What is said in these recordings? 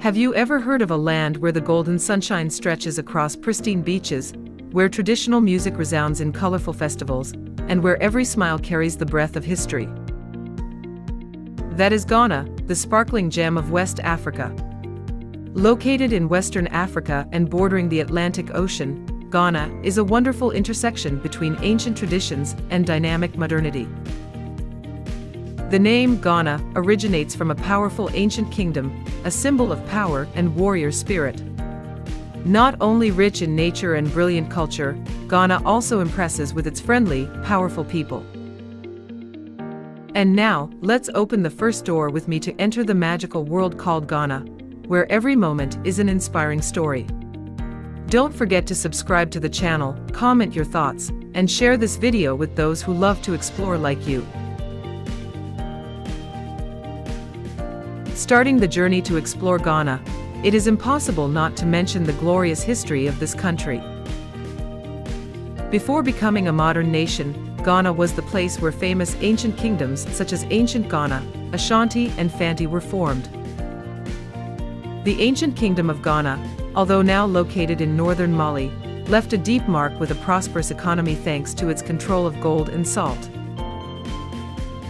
Have you ever heard of a land where the golden sunshine stretches across pristine beaches, where traditional music resounds in colorful festivals, and where every smile carries the breath of history? That is Ghana, the sparkling gem of West Africa. Located in Western Africa and bordering the Atlantic Ocean, Ghana is a wonderful intersection between ancient traditions and dynamic modernity. The name Ghana originates from a powerful ancient kingdom, a symbol of power and warrior spirit. Not only rich in nature and brilliant culture, Ghana also impresses with its friendly, powerful people. And now, let's open the first door with me to enter the magical world called Ghana, where every moment is an inspiring story. Don't forget to subscribe to the channel, comment your thoughts, and share this video with those who love to explore like you. Starting the journey to explore Ghana, it is impossible not to mention the glorious history of this country. Before becoming a modern nation, Ghana was the place where famous ancient kingdoms such as ancient Ghana, Ashanti, and Fanti were formed. The ancient kingdom of Ghana, although now located in northern Mali, left a deep mark with a prosperous economy thanks to its control of gold and salt.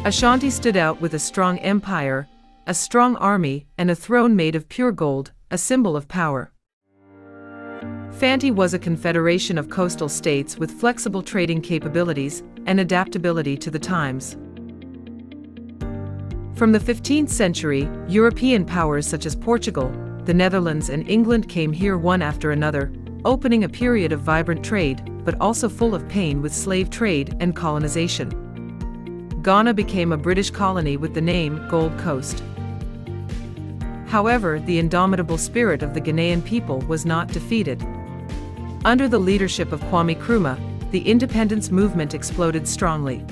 Ashanti stood out with a strong empire, a strong army, and a throne made of pure gold, a symbol of power. Fanti was a confederation of coastal states with flexible trading capabilities and adaptability to the times. From the 15th century, European powers such as Portugal, the Netherlands, and England came here one after another, opening a period of vibrant trade, but also full of pain with slave trade and colonization. Ghana became a British colony with the name Gold Coast. However, the indomitable spirit of the Ghanaian people was not defeated. Under the leadership of Kwame Nkrumah, the independence movement exploded strongly.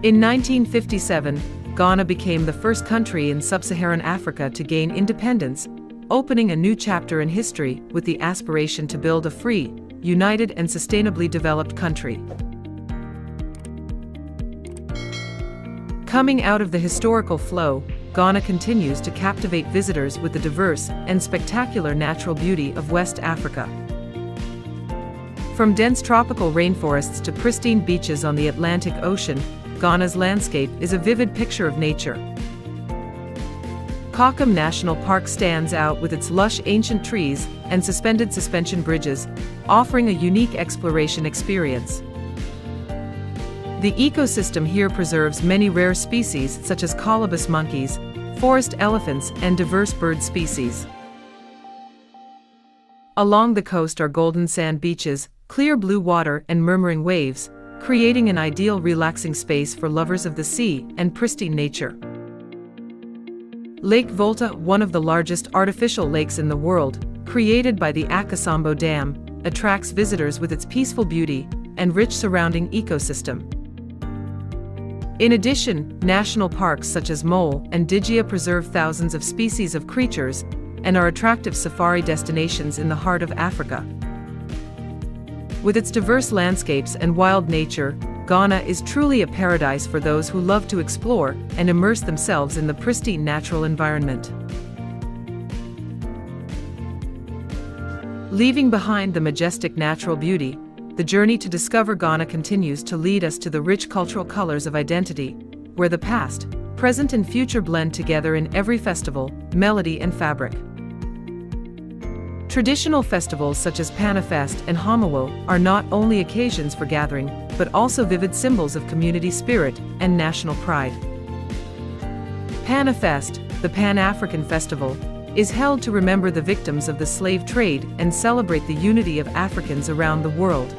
In 1957, Ghana became the first country in sub-Saharan Africa to gain independence, opening a new chapter in history with the aspiration to build a free, united, and sustainably developed country. Coming out of the historical flow, Ghana continues to captivate visitors with the diverse and spectacular natural beauty of West Africa. From dense tropical rainforests to pristine beaches on the Atlantic Ocean, Ghana's landscape is a vivid picture of nature. Kakum National Park stands out with its lush ancient trees and suspended suspension bridges, offering a unique exploration experience. The ecosystem here preserves many rare species such as colobus monkeys, forest elephants, and diverse bird species. Along the coast are golden sand beaches, clear blue water, and murmuring waves, creating an ideal relaxing space for lovers of the sea and pristine nature. Lake Volta, one of the largest artificial lakes in the world, created by the Akasambo Dam, attracts visitors with its peaceful beauty and rich surrounding ecosystem. In addition, national parks such as Mole and Digia preserve thousands of species of creatures and are attractive safari destinations in the heart of Africa. With its diverse landscapes and wild nature, Ghana is truly a paradise for those who love to explore and immerse themselves in the pristine natural environment. Leaving behind the majestic natural beauty, the journey to discover Ghana continues to lead us to the rich cultural colors of identity, where the past, present, and future blend together in every festival, melody, and fabric. Traditional festivals such as Panafest and Homowo are not only occasions for gathering, but also vivid symbols of community spirit and national pride. Panafest, the Pan-African festival, is held to remember the victims of the slave trade and celebrate the unity of Africans around the world.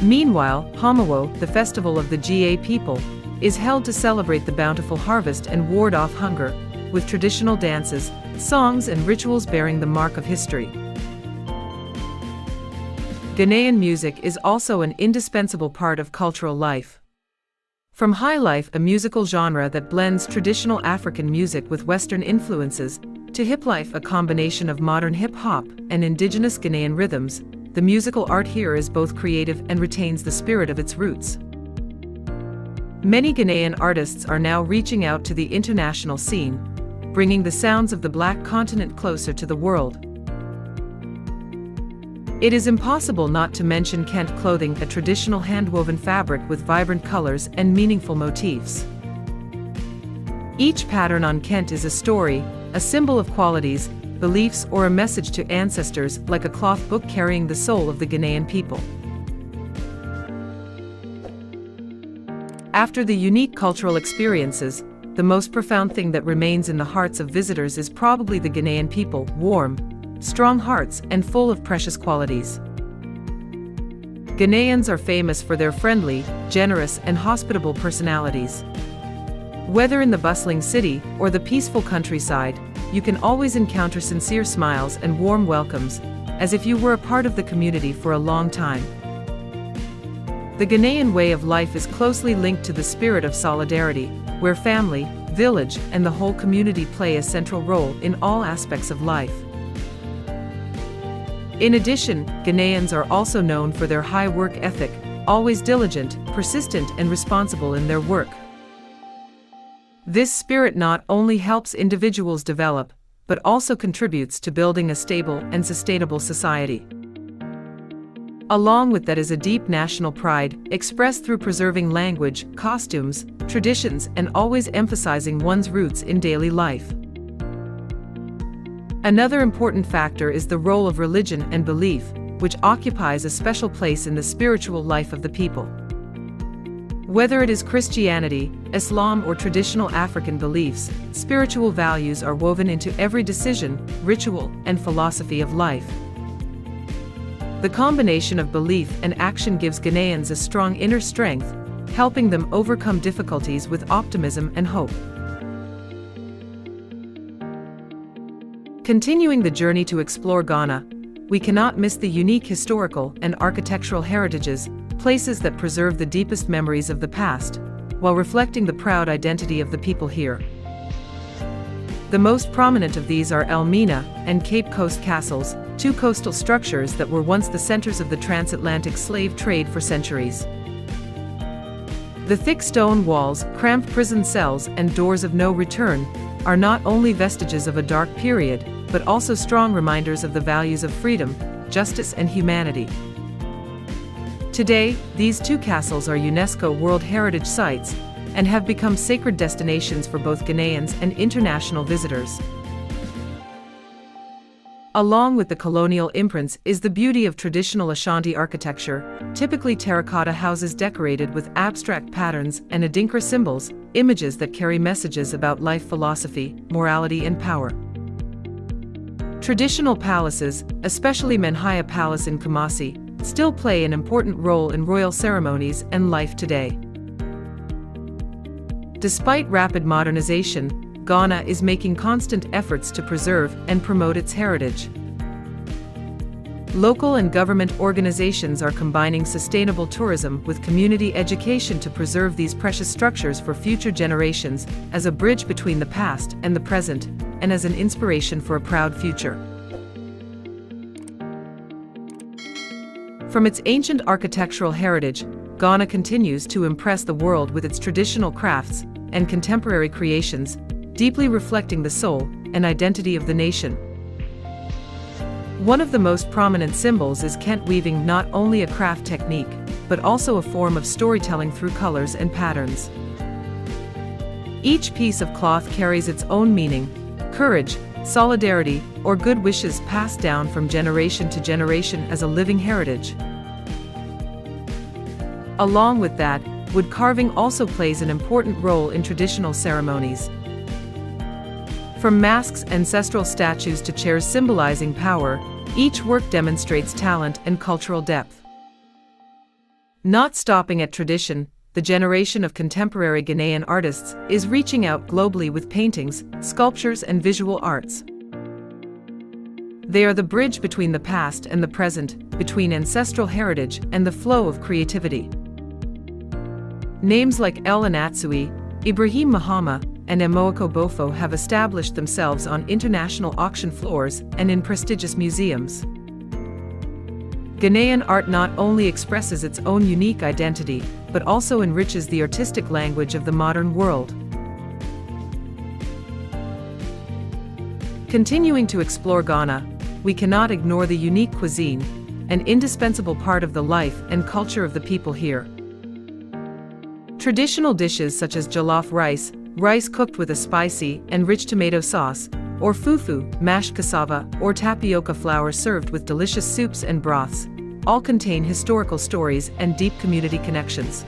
Meanwhile, Homowo, the festival of the Ga people, is held to celebrate the bountiful harvest and ward off hunger, with traditional dances, songs, and rituals bearing the mark of history. Ghanaian music is also an indispensable part of cultural life. From highlife, a musical genre that blends traditional African music with Western influences, to hiplife, a combination of modern hip-hop and indigenous Ghanaian rhythms, the musical art here is both creative and retains the spirit of its roots. Many Ghanaian artists are now reaching out to the international scene, bringing the sounds of the Black continent closer to the world. It is impossible not to mention Kent clothing, a traditional hand-woven fabric with vibrant colors and meaningful motifs. Each pattern on Kent is a story, a symbol of qualities, beliefs, or a message to ancestors, like a cloth book carrying the soul of the Ghanaian people. After the unique cultural experiences, the most profound thing that remains in the hearts of visitors is probably the Ghanaian people, warm, strong hearts, and full of precious qualities. Ghanaians are famous for their friendly, generous, and hospitable personalities. Whether in the bustling city or the peaceful countryside, you can always encounter sincere smiles and warm welcomes, as if you were a part of the community for a long time. The Ghanaian way of life is closely linked to the spirit of solidarity, where family, village, and the whole community play a central role in all aspects of life. In addition, Ghanaians are also known for their high work ethic, always diligent, persistent, and responsible in their work. This spirit not only helps individuals develop, but also contributes to building a stable and sustainable society. Along with that is a deep national pride, expressed through preserving language, costumes, traditions, and always emphasizing one's roots in daily life. Another important factor is the role of religion and belief, which occupies a special place in the spiritual life of the people. Whether it is Christianity, Islam, or traditional African beliefs, spiritual values are woven into every decision, ritual, and philosophy of life. The combination of belief and action gives Ghanaians a strong inner strength, helping them overcome difficulties with optimism and hope. Continuing the journey to explore Ghana, we cannot miss the unique historical and architectural heritages, places that preserve the deepest memories of the past, while reflecting the proud identity of the people here. The most prominent of these are Elmina and Cape Coast castles, two coastal structures that were once the centers of the transatlantic slave trade for centuries. The thick stone walls, cramped prison cells, and doors of no return are not only vestiges of a dark period, but also strong reminders of the values of freedom, justice, and humanity. Today, these two castles are UNESCO World Heritage Sites and have become sacred destinations for both Ghanaians and international visitors. Along with the colonial imprints is the beauty of traditional Ashanti architecture, typically terracotta houses decorated with abstract patterns and Adinkra symbols, images that carry messages about life philosophy, morality, and power. Traditional palaces, especially Menhia Palace in Kumasi, still play an important role in royal ceremonies and life today. Despite rapid modernization, Ghana is making constant efforts to preserve and promote its heritage. Local and government organizations are combining sustainable tourism with community education to preserve these precious structures for future generations, as a bridge between the past and the present, and as an inspiration for a proud future. From its ancient architectural heritage, Ghana continues to impress the world with its traditional crafts and contemporary creations, deeply reflecting the soul and identity of the nation. One of the most prominent symbols is Kent weaving, not only a craft technique, but also a form of storytelling through colors and patterns. Each piece of cloth carries its own meaning, courage, solidarity, or good wishes passed down from generation to generation as a living heritage. Along with that, wood carving also plays an important role in traditional ceremonies. From masks, ancestral statues to chairs symbolizing power, each work demonstrates talent and cultural depth. Not stopping at tradition, the generation of contemporary Ghanaian artists is reaching out globally with paintings, sculptures, and visual arts. They are the bridge between the past and the present, between ancestral heritage and the flow of creativity. Names like El Anatsui, Ibrahim Mahama, and Emoako Bofo have established themselves on international auction floors and in prestigious museums. Ghanaian art not only expresses its own unique identity, but also enriches the artistic language of the modern world. Continuing to explore Ghana, we cannot ignore the unique cuisine, an indispensable part of the life and culture of the people here. Traditional dishes such as jollof rice, rice cooked with a spicy and rich tomato sauce, or fufu, mashed cassava, or tapioca flour served with delicious soups and broths, all contain historical stories and deep community connections.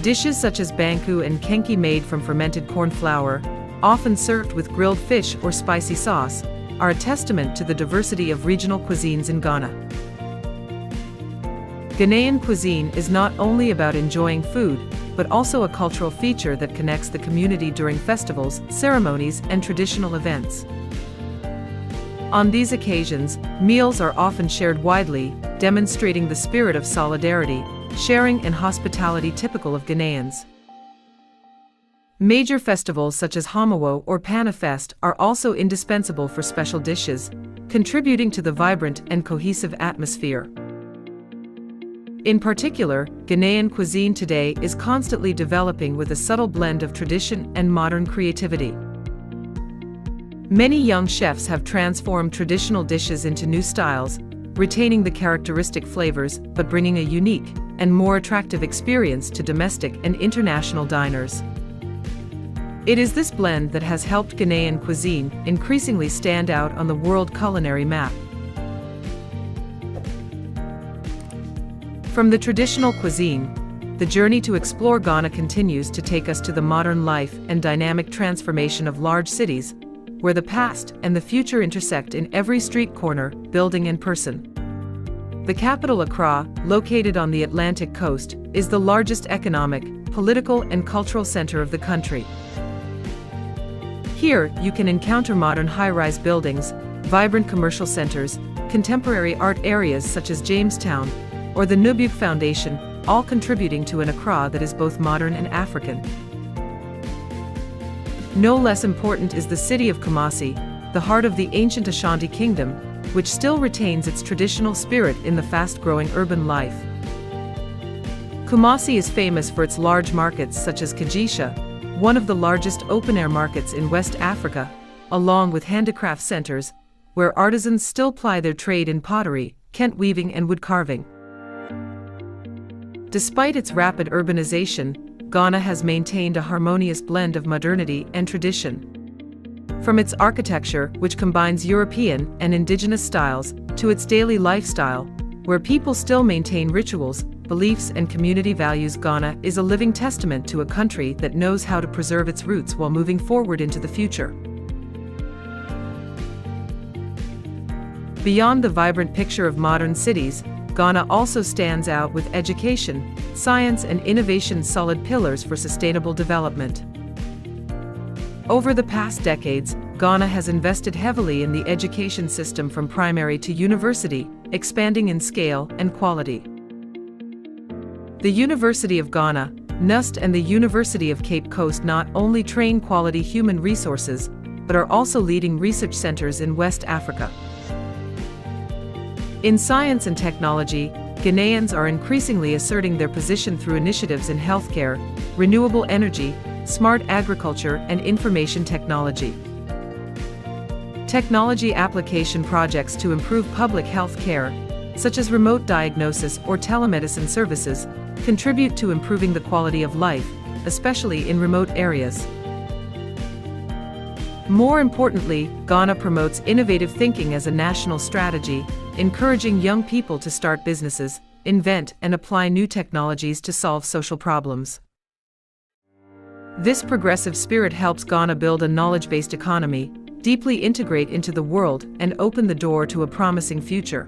Dishes such as banku and kenki made from fermented corn flour, often served with grilled fish or spicy sauce, are a testament to the diversity of regional cuisines in Ghana. Ghanaian cuisine is not only about enjoying food, but also a cultural feature that connects the community during festivals, ceremonies, and traditional events. On these occasions, meals are often shared widely, demonstrating the spirit of solidarity, sharing, and hospitality typical of Ghanaians. Major festivals such as Hamawo or Panafest are also indispensable for special dishes, contributing to the vibrant and cohesive atmosphere. In particular, Ghanaian cuisine today is constantly developing with a subtle blend of tradition and modern creativity. Many young chefs have transformed traditional dishes into new styles, retaining the characteristic flavors but bringing a unique and more attractive experience to domestic and international diners. It is this blend that has helped Ghanaian cuisine increasingly stand out on the world culinary map. From the traditional cuisine, the journey to explore Ghana continues to take us to the modern life and dynamic transformation of large cities, where the past and the future intersect in every street corner, building, and person. The capital, Accra, located on the Atlantic coast, is the largest economic, political, and cultural center of the country. Here, you can encounter modern high-rise buildings, vibrant commercial centers, contemporary art areas such as Jamestown, or the Nubuk Foundation, all contributing to an Accra that is both modern and African. No less important is the city of Kumasi, the heart of the ancient Ashanti kingdom, which still retains its traditional spirit in the fast-growing urban life. Kumasi is famous for its large markets such as Kajisha, one of the largest open-air markets in West Africa, along with handicraft centers, where artisans still ply their trade in pottery, kent weaving, and wood carving. Despite its rapid urbanization, Ghana has maintained a harmonious blend of modernity and tradition. From its architecture, which combines European and indigenous styles, to its daily lifestyle, where people still maintain rituals, beliefs, and community values, Ghana is a living testament to a country that knows how to preserve its roots while moving forward into the future. Beyond the vibrant picture of modern cities, Ghana also stands out with education, science, and innovation, solid pillars for sustainable development. Over the past decades, Ghana has invested heavily in the education system from primary to university, expanding in scale and quality. The University of Ghana, NUST, and the University of Cape Coast not only train quality human resources, but are also leading research centers in West Africa. In science and technology, Ghanaians are increasingly asserting their position through initiatives in healthcare, renewable energy, smart agriculture, and information technology. Technology application projects to improve public health care, such as remote diagnosis or telemedicine services, contribute to improving the quality of life, especially in remote areas. More importantly, Ghana promotes innovative thinking as a national strategy, encouraging young people to start businesses, invent, and apply new technologies to solve social problems. This progressive spirit helps Ghana build a knowledge-based economy, deeply integrate into the world, and open the door to a promising future.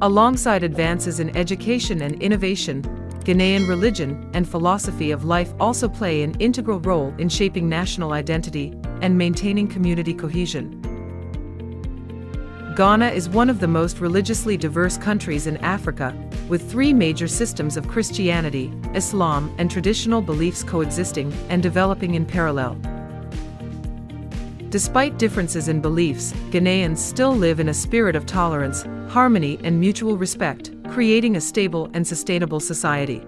Alongside advances in education and innovation, Ghanaian religion and philosophy of life also play an integral role in shaping national identity and maintaining community cohesion. Ghana is one of the most religiously diverse countries in Africa, with three major systems of Christianity, Islam, and traditional beliefs coexisting and developing in parallel. Despite differences in beliefs, Ghanaians still live in a spirit of tolerance, harmony, and mutual respect, creating a stable and sustainable society.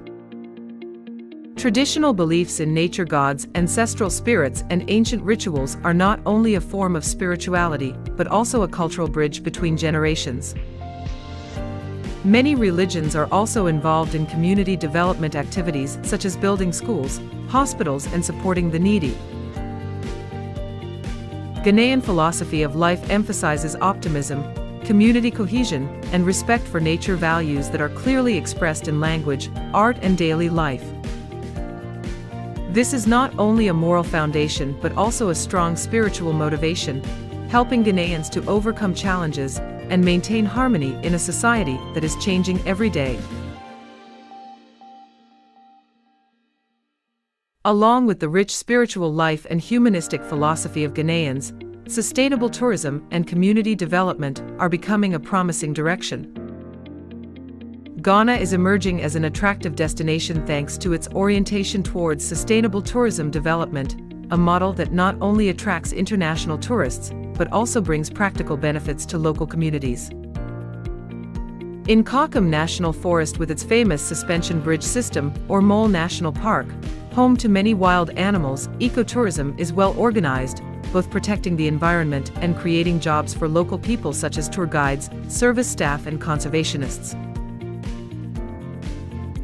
Traditional beliefs in nature gods, ancestral spirits, and ancient rituals are not only a form of spirituality, but also a cultural bridge between generations. Many religions are also involved in community development activities such as building schools, hospitals, and supporting the needy. Ghanaian philosophy of life emphasizes optimism, community cohesion, and respect for nature, values that are clearly expressed in language, art, and daily life. This is not only a moral foundation but also a strong spiritual motivation, helping Ghanaians to overcome challenges and maintain harmony in a society that is changing every day. Along with the rich spiritual life and humanistic philosophy of Ghanaians, sustainable tourism and community development are becoming a promising direction. Ghana is emerging as an attractive destination thanks to its orientation towards sustainable tourism development, a model that not only attracts international tourists, but also brings practical benefits to local communities. In Kakum National Forest, with its famous suspension bridge system, or Mole National Park, home to many wild animals, ecotourism is well organized, both protecting the environment and creating jobs for local people such as tour guides, service staff, and conservationists.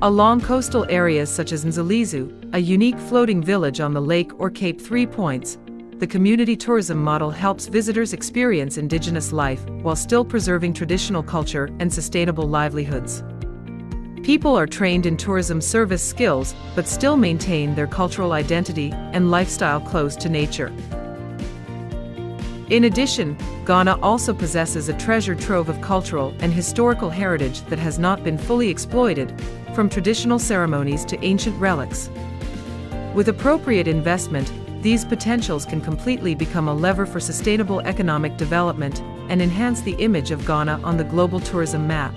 Along coastal areas such as Nzalizu, a unique floating village on the lake or Cape 3 Points, the community tourism model helps visitors experience indigenous life while still preserving traditional culture and sustainable livelihoods. People are trained in tourism service skills but still maintain their cultural identity and lifestyle close to nature. In addition, Ghana also possesses a treasure trove of cultural and historical heritage that has not been fully exploited, from traditional ceremonies to ancient relics. With appropriate investment, these potentials can completely become a lever for sustainable economic development and enhance the image of Ghana on the global tourism map.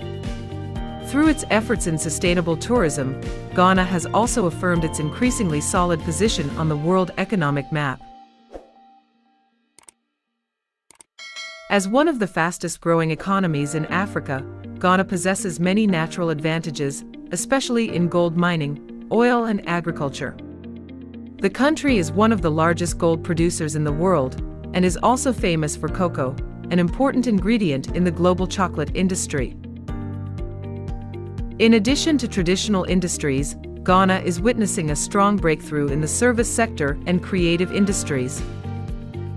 Through its efforts in sustainable tourism, Ghana has also affirmed its increasingly solid position on the world economic map. As one of the fastest-growing economies in Africa, Ghana possesses many natural advantages, especially in gold mining, oil, and agriculture. The country is one of the largest gold producers in the world, and is also famous for cocoa, an important ingredient in the global chocolate industry. In addition to traditional industries, Ghana is witnessing a strong breakthrough in the service sector and creative industries.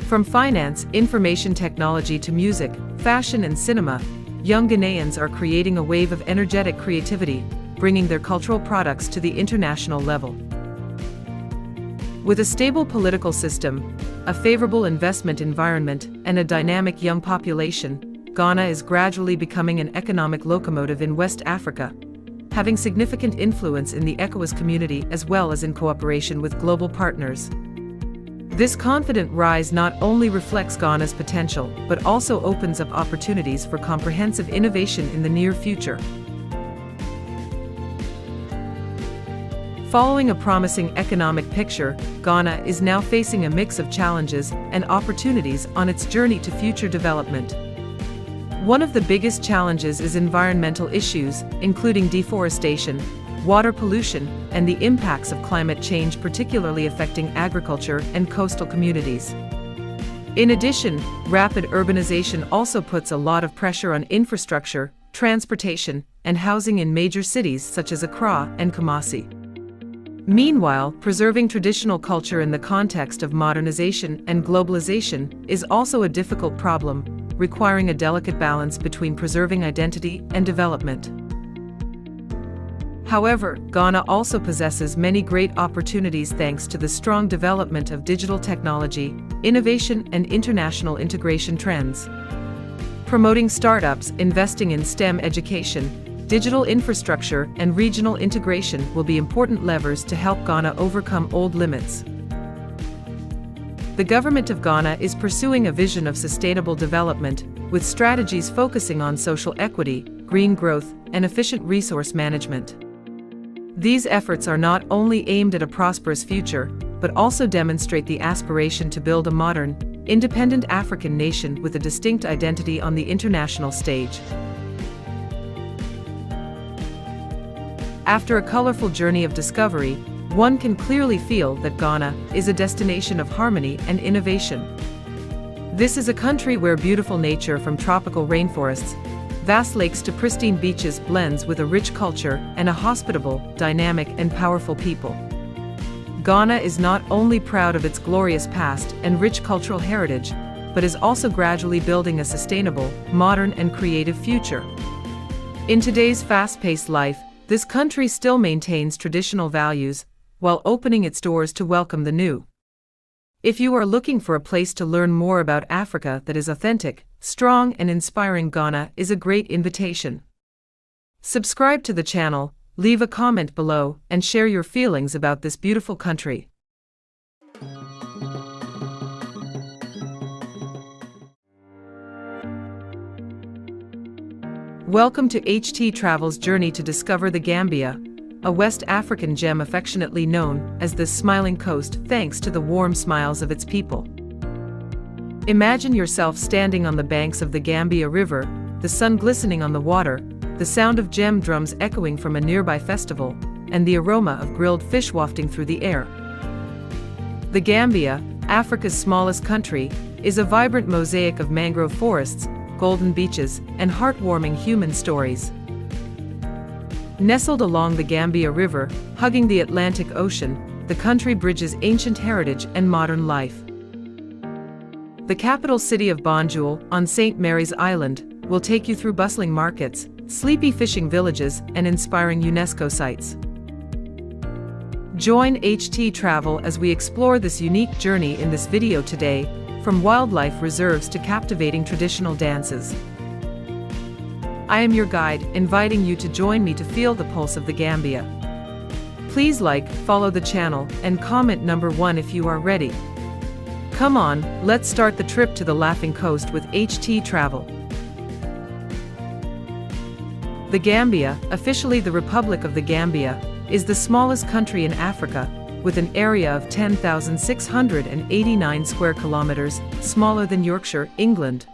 From finance, information technology to music, fashion, and cinema, young Ghanaians are creating a wave of energetic creativity, bringing their cultural products to the international level. With a stable political system, a favorable investment environment, and a dynamic young population, Ghana is gradually becoming an economic locomotive in West Africa, having significant influence in the ECOWAS community as well as in cooperation with global partners. This confident rise not only reflects Ghana's potential, but also opens up opportunities for comprehensive innovation in the near future. Following a promising economic picture, Ghana is now facing a mix of challenges and opportunities on its journey to future development. One of the biggest challenges is environmental issues, including deforestation, water pollution, and the impacts of climate change, particularly affecting agriculture and coastal communities. In addition, rapid urbanization also puts a lot of pressure on infrastructure, transportation, and housing in major cities such as Accra and Kumasi. Meanwhile, preserving traditional culture in the context of modernization and globalization is also a difficult problem, requiring a delicate balance between preserving identity and development. However, Ghana also possesses many great opportunities thanks to the strong development of digital technology, innovation, and international integration trends. Promoting startups, investing in STEM education, digital infrastructure, and regional integration will be important levers to help Ghana overcome old limits. The government of Ghana is pursuing a vision of sustainable development, with strategies focusing on social equity, green growth, and efficient resource management. These efforts are not only aimed at a prosperous future, but also demonstrate the aspiration to build a modern, independent African nation with a distinct identity on the international stage. After a colorful journey of discovery, one can clearly feel that Ghana is a destination of harmony and innovation. This is a country where beautiful nature from tropical rainforests, vast lakes to pristine beaches blends with a rich culture and a hospitable, dynamic and powerful people. Ghana is not only proud of its glorious past and rich cultural heritage, but is also gradually building a sustainable, modern and creative future. In today's fast-paced life, this country still maintains traditional values, while opening its doors to welcome the new. If you are looking for a place to learn more about Africa that is authentic, strong and inspiring, Ghana is a great invitation. Subscribe to the channel, leave a comment below, and share your feelings about this beautiful country. Welcome to httravel's journey to discover the Gambia, a West African gem affectionately known as the Smiling Coast thanks to the warm smiles of its people. Imagine yourself standing on the banks of the Gambia River, the sun glistening on the water, the sound of gem drums echoing from a nearby festival, and the aroma of grilled fish wafting through the air. The Gambia, Africa's smallest country, is a vibrant mosaic of mangrove forests, golden beaches, and heartwarming human stories. Nestled along the Gambia River, hugging the Atlantic Ocean, the country bridges ancient heritage and modern life. The capital city of Banjul, on St. Mary's Island, will take you through bustling markets, sleepy fishing villages, and inspiring UNESCO sites. Join httravel as we explore this unique journey in this video today, from wildlife reserves to captivating traditional dances. I am your guide, inviting you to join me to feel the pulse of the Gambia. Please like, follow the channel, and comment number 1 if you are ready. Come on, let's start the trip to the Laughing Coast with httravel. The Gambia, officially the Republic of the Gambia, is the smallest country in Africa, with an area of 10,689 square kilometers, smaller than Yorkshire, England.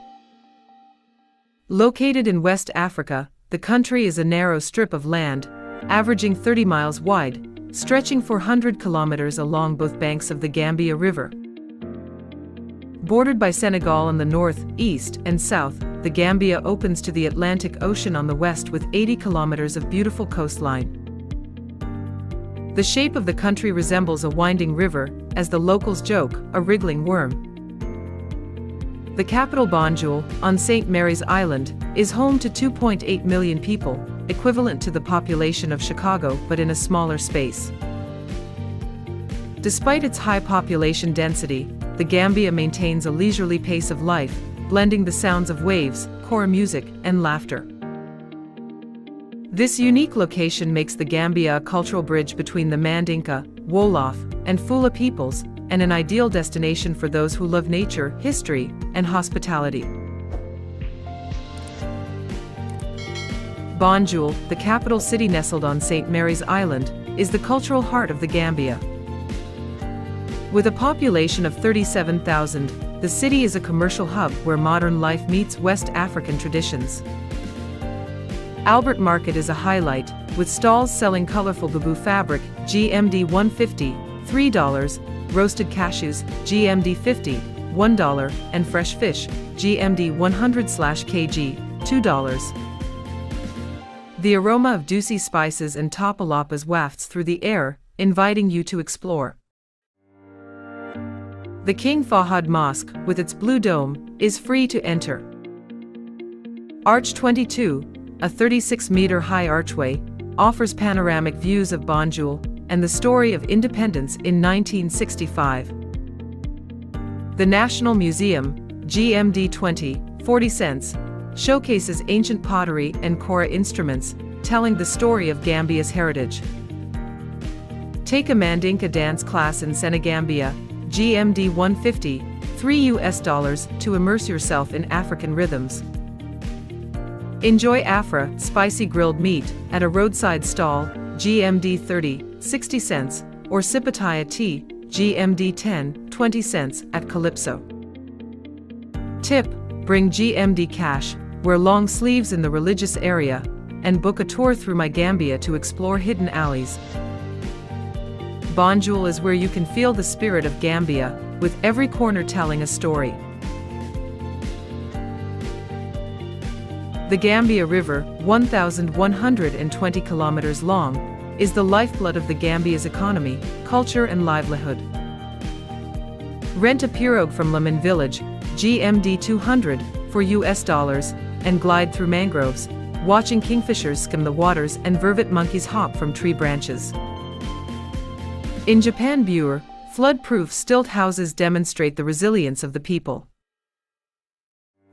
Located in West Africa, the country is a narrow strip of land, averaging 30 miles wide, stretching 400 kilometers along both banks of the Gambia River. Bordered by Senegal on the north, east, and south, the Gambia opens to the Atlantic Ocean on the west with 80 kilometers of beautiful coastline. The shape of the country resembles a winding river, as the locals joke, a wriggling worm. The capital Banjul, on St. Mary's Island, is home to 2.8 million people, equivalent to the population of Chicago but in a smaller space. Despite its high population density, the Gambia maintains a leisurely pace of life, blending the sounds of waves, kora music, and laughter. This unique location makes the Gambia a cultural bridge between the Mandinka, Wolof, and Fula peoples, and an ideal destination for those who love nature, history, and hospitality. Banjul, the capital city nestled on St. Mary's Island, is the cultural heart of the Gambia. With a population of 37,000, the city is a commercial hub where modern life meets West African traditions. Albert Market is a highlight, with stalls selling colorful bubu fabric, GMD 150, $3, roasted cashews, GMD 50, $1, and fresh fish, GMD 100/kg, $2. The aroma of juicy spices and tapalapas wafts through the air, inviting you to explore. The King Fahad Mosque, with its blue dome, is free to enter. Arch 22, a 36-meter-high archway, offers panoramic views of Banjul and the story of independence in 1965. The National Museum, GMD 20, 40 cents, showcases ancient pottery and kora instruments, telling the story of Gambia's heritage. Take a Mandinka dance class in Senegambia, GMD 150, $3 to immerse yourself in African rhythms. Enjoy Afra, spicy grilled meat, at a roadside stall, GMD 30, 60 cents, or Sipataya tea, GMD 10, 20 cents, at Calypso. Tip: bring GMD cash, wear long sleeves in the religious area, and book a tour through My Gambia to explore hidden alleys. Banjul is where you can feel the spirit of Gambia, with every corner telling a story. The Gambia River, 1,120 kilometers long, is the lifeblood of the Gambia's economy, culture and livelihood. Rent a pirogue from Lamin Village, GMD 200, for $, and glide through mangroves, watching kingfishers skim the waters and vervet monkeys hop from tree branches. In Japan Bure, flood-proof stilt houses demonstrate the resilience of the people.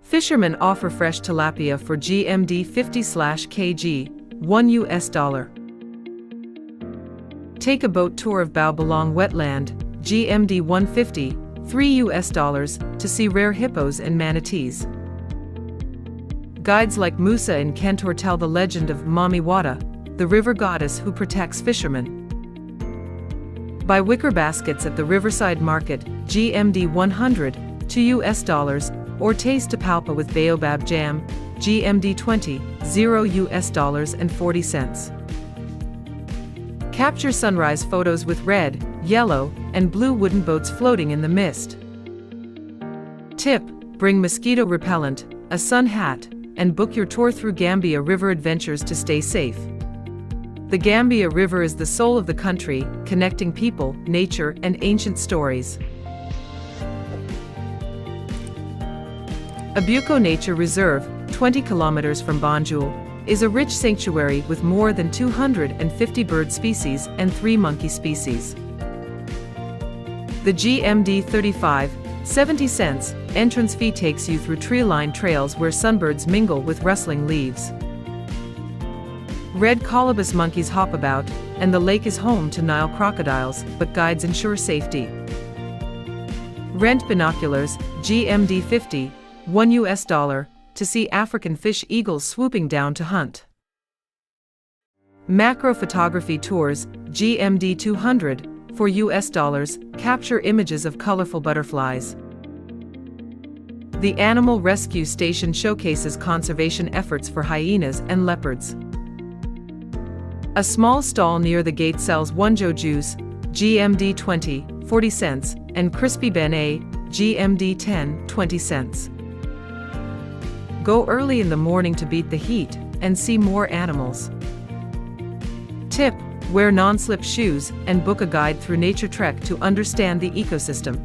Fishermen offer fresh tilapia for GMD 50/kg, $1. Take a boat tour of Bao Belong Wetland, GMD 150, $3 to see rare hippos and manatees. Guides like Musa and Kentor tell the legend of Mami Wata, the river goddess who protects fishermen. Buy wicker baskets at the Riverside Market, GMD 100, $2, or taste tapalpa with baobab jam, GMD 20, $0.40. Capture sunrise photos with red, yellow, and blue wooden boats floating in the mist. Tip: bring mosquito repellent, a sun hat, and book your tour through Gambia River adventures to stay safe. The Gambia River is the soul of the country, connecting people, nature, and ancient stories. Abuko Nature Reserve, 20 kilometers from Banjul, is a rich sanctuary with more than 250 bird species and 3 monkey species. The GMD 35.70 cents entrance fee takes you through tree-lined trails where sunbirds mingle with rustling leaves. Red colobus monkeys hop about, and the lake is home to Nile crocodiles, but guides ensure safety. Rent binoculars, GMD 50, $1, to see African fish eagles swooping down to hunt. Macro photography tours, GMD 200, for $, capture images of colorful butterflies. The Animal Rescue Station showcases conservation efforts for hyenas and leopards. A small stall near the gate sells wonjo juice, GMD 20, 40 cents, and crispy benet, GMD 10, 20 cents. Go early in the morning to beat the heat and see more animals. Tip: wear non-slip shoes and book a guide through Nature Trek to understand the ecosystem.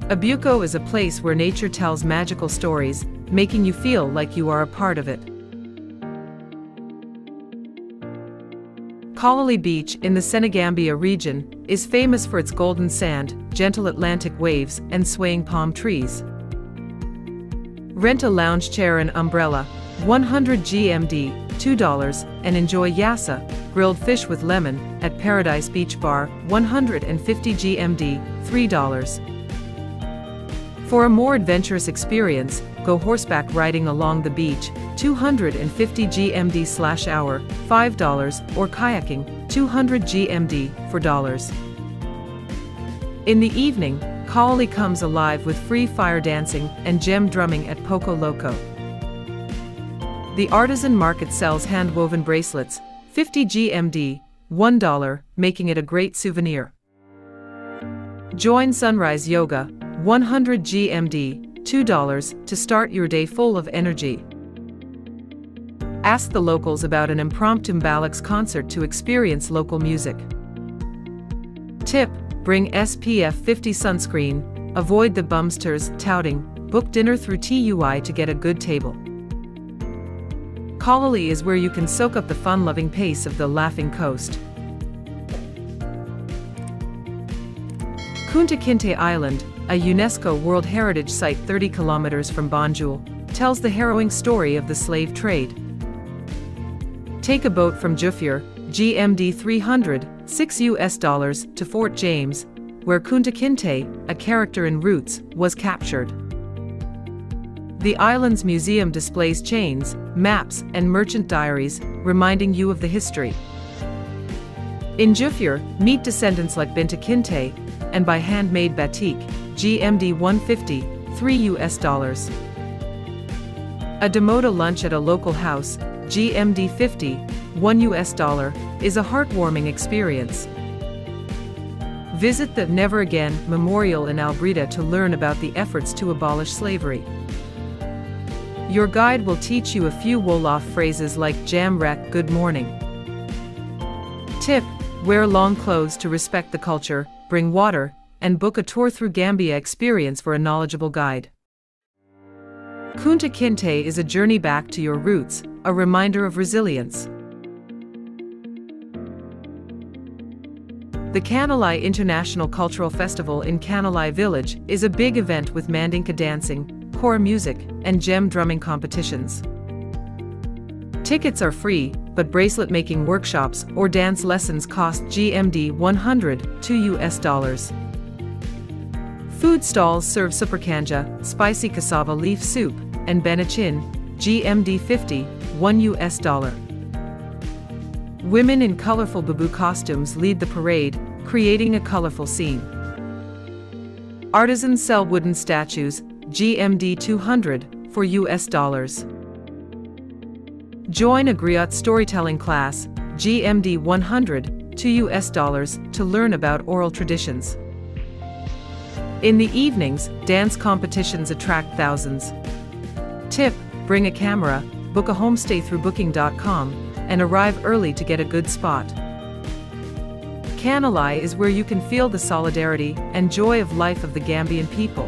Abuko is a place where nature tells magical stories, making you feel like you are a part of it. Kololi Beach in the Senegambia region is famous for its golden sand, gentle Atlantic waves, and swaying palm trees. Rent a lounge chair and umbrella, 100 GMD, $2, and enjoy yassa, grilled fish with lemon, at Paradise Beach Bar, 150 GMD, $3. For a more adventurous experience, go horseback riding along the beach, 250 GMD/hour, $5, or kayaking, 200 GMD, $4. In the evening, Kololi comes alive with free fire dancing and gem drumming at Poco Loco. The artisan market sells hand-woven bracelets, 50 GMD, $1, making it a great souvenir. Join Sunrise Yoga, 100 GMD, $2, to start your day full of energy. Ask the locals about an impromptu Mbalax concert to experience local music. Tip: bring SPF 50 sunscreen, avoid the bumsters touting, book dinner through TUI to get a good table. Kololi is where you can soak up the fun-loving pace of the Laughing Coast. Kunta Kinte Island, a UNESCO World Heritage Site 30 kilometers from Banjul, tells the harrowing story of the slave trade. Take a boat from Jufure, GMD 300, $6, to Fort James, where Kunta Kinte, a character in Roots, was captured. The island's museum displays chains, maps, and merchant diaries, reminding you of the history. In Jufure, meet descendants like Binta Kinte, and buy handmade batik, GMD 150, $3. A Demoda lunch at a local house, GMD 50, $1, is a heartwarming experience. Visit the Never Again Memorial in Albreda to learn about the efforts to abolish slavery. Your guide will teach you a few Wolof phrases like Jam Rek, good morning. Tip: wear long clothes to respect the culture, bring water, and book a tour through Gambia experience for a knowledgeable guide. Kunta Kinte is a journey back to your roots, a reminder of resilience. The Kanalai International Cultural Festival in Kanalai Village is a big event with Mandinka dancing, kora music, and gem drumming competitions. Tickets are free, but bracelet-making workshops or dance lessons cost GMD 100 to $2. Food stalls serve superkanja, spicy cassava leaf soup, and benachin, GMD 50, $1. Women in colorful babu costumes lead the parade, creating a colorful scene. Artisans sell wooden statues, GMD 200, for $. Join a griot storytelling class, GMD 100, to $, to learn about oral traditions. In the evenings, dance competitions attract thousands. Tip: bring a camera, book a homestay through booking.com, and arrive early to get a good spot. Kanalai is where you can feel the solidarity and joy of life of the Gambian people.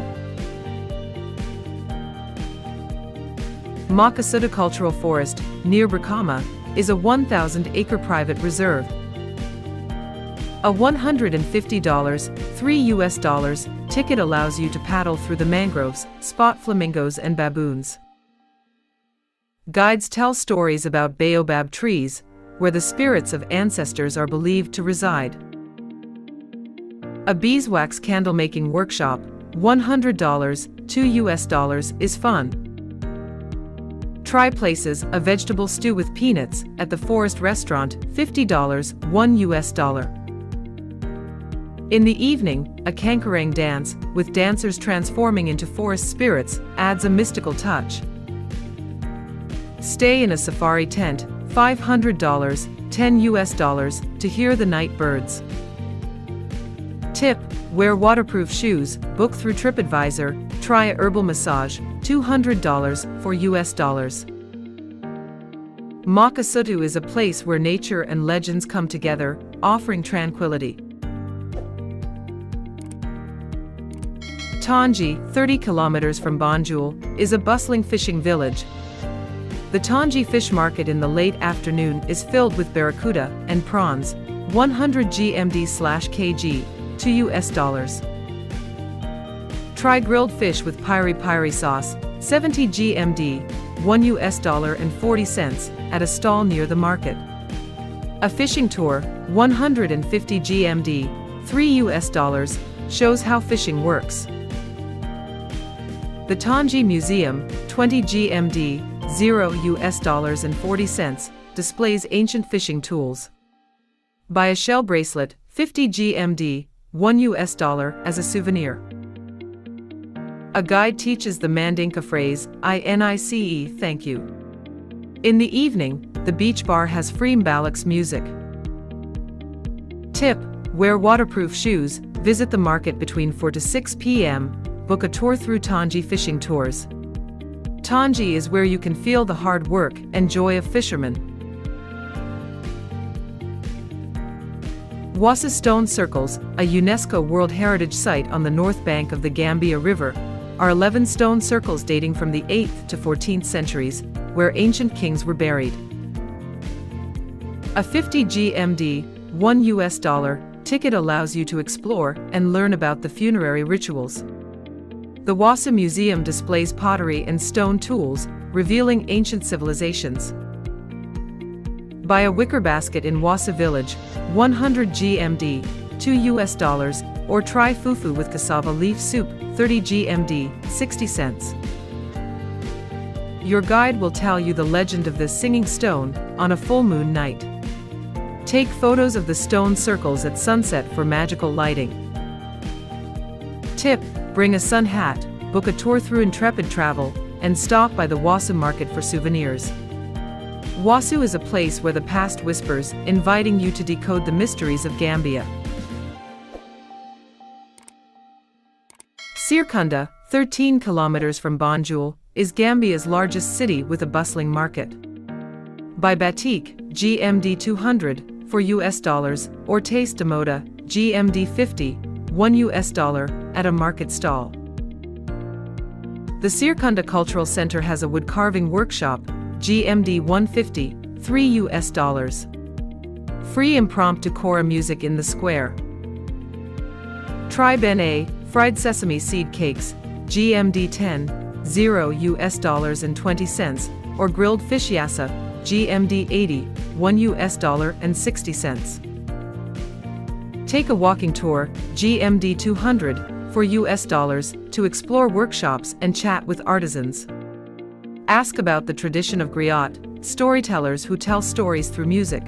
Makasuta Cultural Forest, near Brikama, is a 1,000-acre private reserve. A $150, $3 ticket allows you to paddle through the mangroves, spot flamingos and baboons. Guides tell stories about baobab trees, where the spirits of ancestors are believed to reside. A beeswax candle-making workshop, $100 to $, is fun. Try Places, a vegetable stew with peanuts, at the Forest Restaurant, $50, $1. In the evening, a kankarang dance, with dancers transforming into forest spirits, adds a mystical touch. Stay in a safari tent, $500, $10 to hear the night birds. Tip: wear waterproof shoes, book through TripAdvisor, try a herbal massage, $200 for $. Makasutu is a place where nature and legends come together, offering tranquility. Tangi, 30 kilometers from Banjul, is a bustling fishing village. The Tangi fish market in the late afternoon is filled with barracuda and prawns, 100 GMD/kg, to $. Try grilled fish with piri piri sauce, 70 GMD, $1.40, at a stall near the market. A fishing tour, 150 GMD, $3, shows how fishing works. The Tangi Museum, 20 GMD, $0.40, displays ancient fishing tools. Buy a shell bracelet, 50 GMD, $1, as a souvenir. A guide teaches the Mandinka phrase, "INICE, thank you." In the evening, the beach bar has free Mbalak's music. Tip: wear waterproof shoes, visit the market between 4 to 6 p.m., book a tour through Tangi fishing tours. Tangi is where you can feel the hard work and joy of fishermen. Wassa Stone Circles, a UNESCO World Heritage Site on the north bank of the Gambia River, are 11 stone circles dating from the 8th to 14th centuries, where ancient kings were buried. A 50 GMD, $1 ticket allows you to explore and learn about the funerary rituals. The Wassa Museum displays pottery and stone tools, revealing ancient civilizations. Buy a wicker basket in Wassa Village, 100 GMD, $2, or try fufu with cassava leaf soup, 30 GMD, 60 cents. Your guide will tell you the legend of this singing stone on a full moon night. Take photos of the stone circles at sunset for magical lighting. Tip: bring a sun hat, book a tour through httravel, and stop by the Wasu market for souvenirs. Wasu is a place where the past whispers, inviting you to decode the mysteries of Gambia. Serekunda, 13 kilometers from Banjul, is Gambia's largest city with a bustling market. Buy batik, GMD 200, for US dollars, or taste moda, GMD 50, $1 at a market stall. The Serekunda Cultural Center has a wood carving workshop, GMD 150, $3. Free impromptu kora music in the square. Try bene, fried sesame seed cakes, GMD 10, $0 or grilled fish yassa, GMD 80, $1 Take a walking tour, GMD 200, for US dollars, to explore workshops and chat with artisans. Ask about the tradition of griot, storytellers who tell stories through music.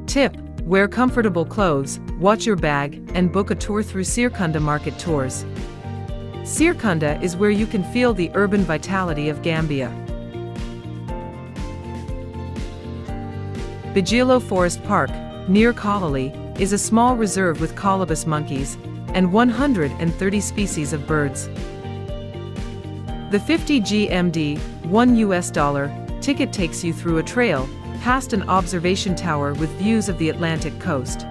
Tip: wear comfortable clothes, watch your bag, and book a tour through Serekunda market tours. Serekunda is where you can feel the urban vitality of Gambia. Bijilo Forest Park, near Kalali, is a small reserve with colobus monkeys and 130 species of birds. The 50 GMD, $1 ticket takes you through a trail, past an observation tower with views of the Atlantic coast.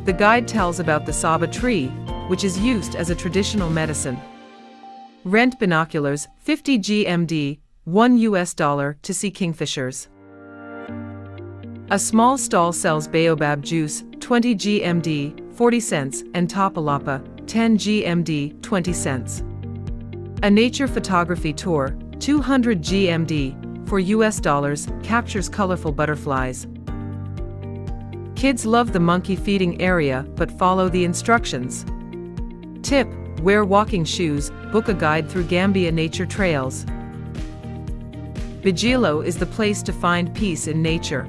The guide tells about the saba tree, which is used as a traditional medicine. Rent binoculars, 50 GMD, $1 to see kingfishers. A small stall sells baobab juice, 20 GMD, 40 cents, and tapalapa, 10 GMD, 20 cents. A nature photography tour, 200 GMD, for US dollars, captures colorful butterflies. Kids love the monkey feeding area but follow the instructions. Tip: wear walking shoes, book a guide through Gambia nature trails. Bijilo is the place to find peace in nature.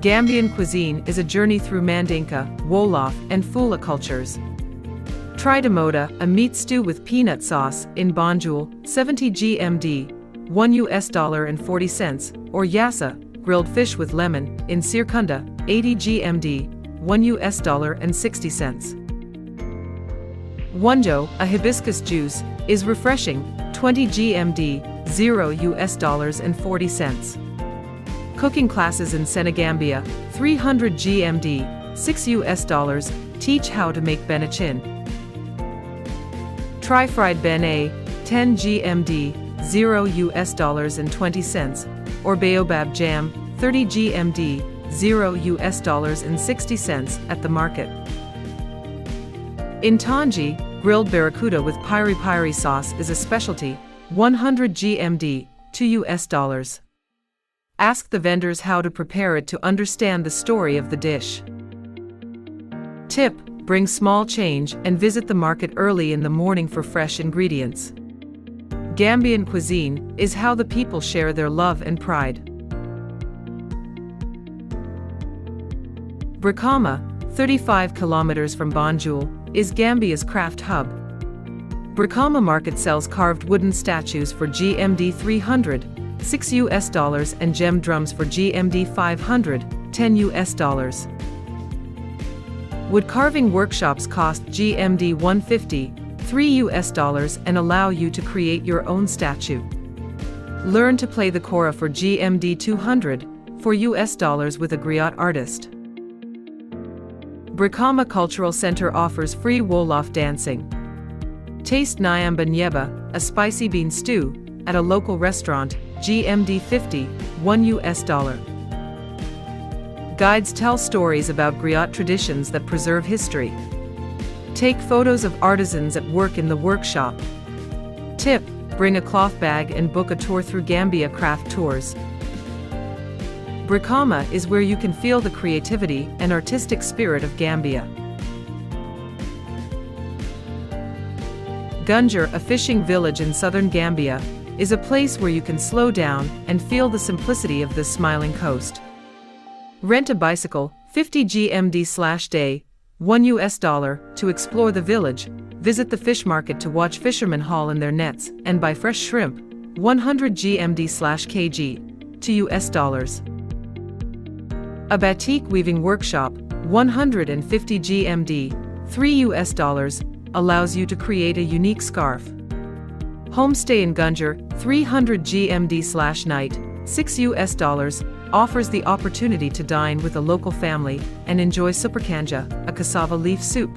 Gambian cuisine is a journey through Mandinka, Wolof, and Fula cultures. Try Damoda, a meat stew with peanut sauce, in Banjul, 70 GMD, $1.40, or Yassa, grilled fish with lemon, in Serekunda, 80 GMD, $1.60. Wonjo, a hibiscus juice, is refreshing, 20 GMD, $0.40. Cooking classes in Senegambia, 300 GMD, $6, teach how to make benachin. Try fried bene, 10 GMD, $0.20, or baobab jam, 30 GMD, $0.60 at the market. In Tangi, grilled barracuda with piri piri sauce is a specialty, 100 GMD, $2. Ask the vendors how to prepare it to understand the story of the dish. Tip: bring small change and visit the market early in the morning for fresh ingredients. Gambian cuisine is how the people share their love and pride. Brikama, 35 kilometers from Banjul, is Gambia's craft hub. Brikama Market sells carved wooden statues for GMD 300, $6, and gem drums for GMD 500, $10. Wood carving workshops cost GMD 150, $3, and allow you to create your own statue. Learn to play the kora for GMD 200, for US dollars with a griot artist. Brikama Cultural Center offers free Wolof dancing. Taste Nyamba Nyeba, a spicy bean stew, at a local restaurant, GMD 50, $1. Guides tell stories about griot traditions that preserve history. Take photos of artisans at work in the workshop. Tip: bring a cloth bag and book a tour through Gambia craft tours. Brikama is where you can feel the creativity and artistic spirit of Gambia. Gunjur, a fishing village in southern Gambia, is a place where you can slow down and feel the simplicity of this smiling coast. Rent a bicycle, 50 GMD/day, $1, to explore the village, visit the fish market to watch fishermen haul in their nets, and buy fresh shrimp, 100 GMD/kg, $2. A batik weaving workshop, 150 GMD, $3 allows you to create a unique scarf. Homestay in Gunjur, 300 GMD/night, $6 offers the opportunity to dine with a local family and enjoy superkanja, a cassava leaf soup.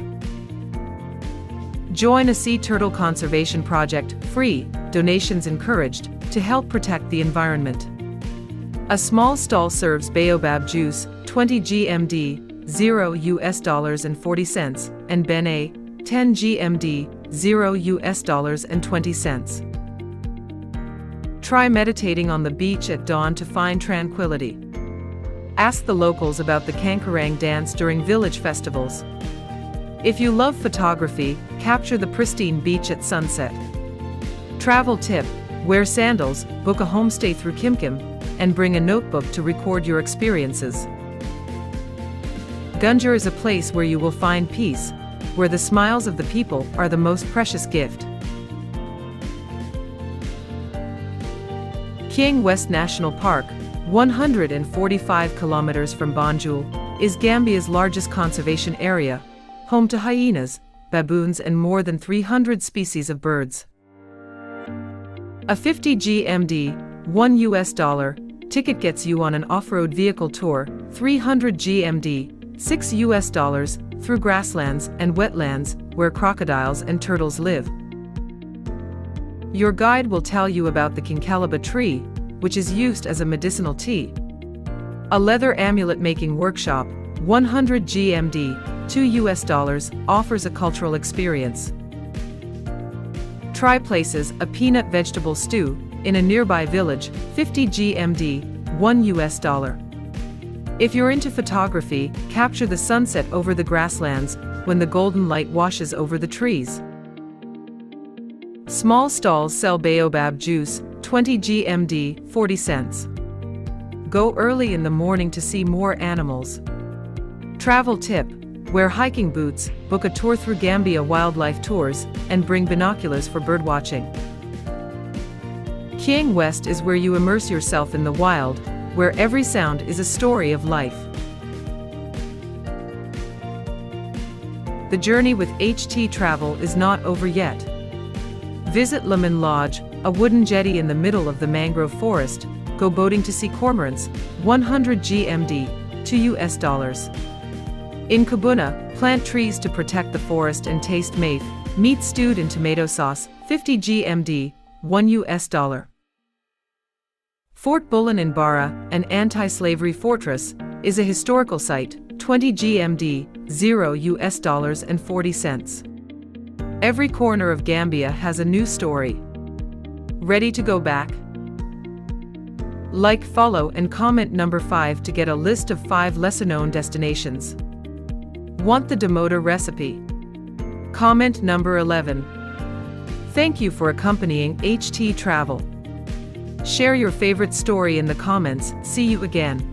Join a sea turtle conservation project, free, donations encouraged, to help protect the environment. A small stall serves baobab juice, 20 GMD, $0.40, and Benet, 10 GMD, $0.20. Try meditating on the beach at dawn to find tranquility. Ask the locals about the Kankarang dance during village festivals. If you love photography, capture the pristine beach at sunset. Travel tip: wear sandals, book a homestay through Kimkim, and bring a notebook to record your experiences. Gunjur is a place where you will find peace, where the smiles of the people are the most precious gift. Kiang West National Park, 145 kilometers from Banjul, is Gambia's largest conservation area, home to hyenas, baboons and more than 300 species of birds. A 50 GMD, $1 ticket gets you on an off-road vehicle tour, 300 GMD, $6 through grasslands and wetlands where crocodiles and turtles live. Your guide will tell you about the kincalaba tree, which is used as a medicinal tea. A leather amulet making workshop, 100 GMD, $2 offers a cultural experience. Try places, a peanut vegetable stew, in a nearby village, 50 GMD, $1. If you're into photography, capture the sunset over the grasslands when the golden light washes over the trees. Small stalls sell baobab juice, 20 GMD, 40 cents. Go early in the morning to see more animals. Travel tip: wear hiking boots, book a tour through Gambia Wildlife Tours, and bring binoculars for birdwatching. Kiang West is where you immerse yourself in the wild, where every sound is a story of life. The journey with httravel is not over yet. Visit Lemon Lodge, a wooden jetty in the middle of the mangrove forest. Go boating to see cormorants, 100 GMD, $2. In Kabuna, plant trees to protect the forest and taste maize, meat stewed in tomato sauce, 50 GMD, $1. Fort Bullen in Barra, an anti-slavery fortress, is a historical site, 20 GMD, $0.40. Every corner of Gambia has a new story. Ready to go back? Like, follow, and comment number 5 to get a list of 5 lesser-known destinations. Want the Demoda recipe? Comment number 11. Thank you for accompanying httravel. Share your favorite story in the comments. See you again.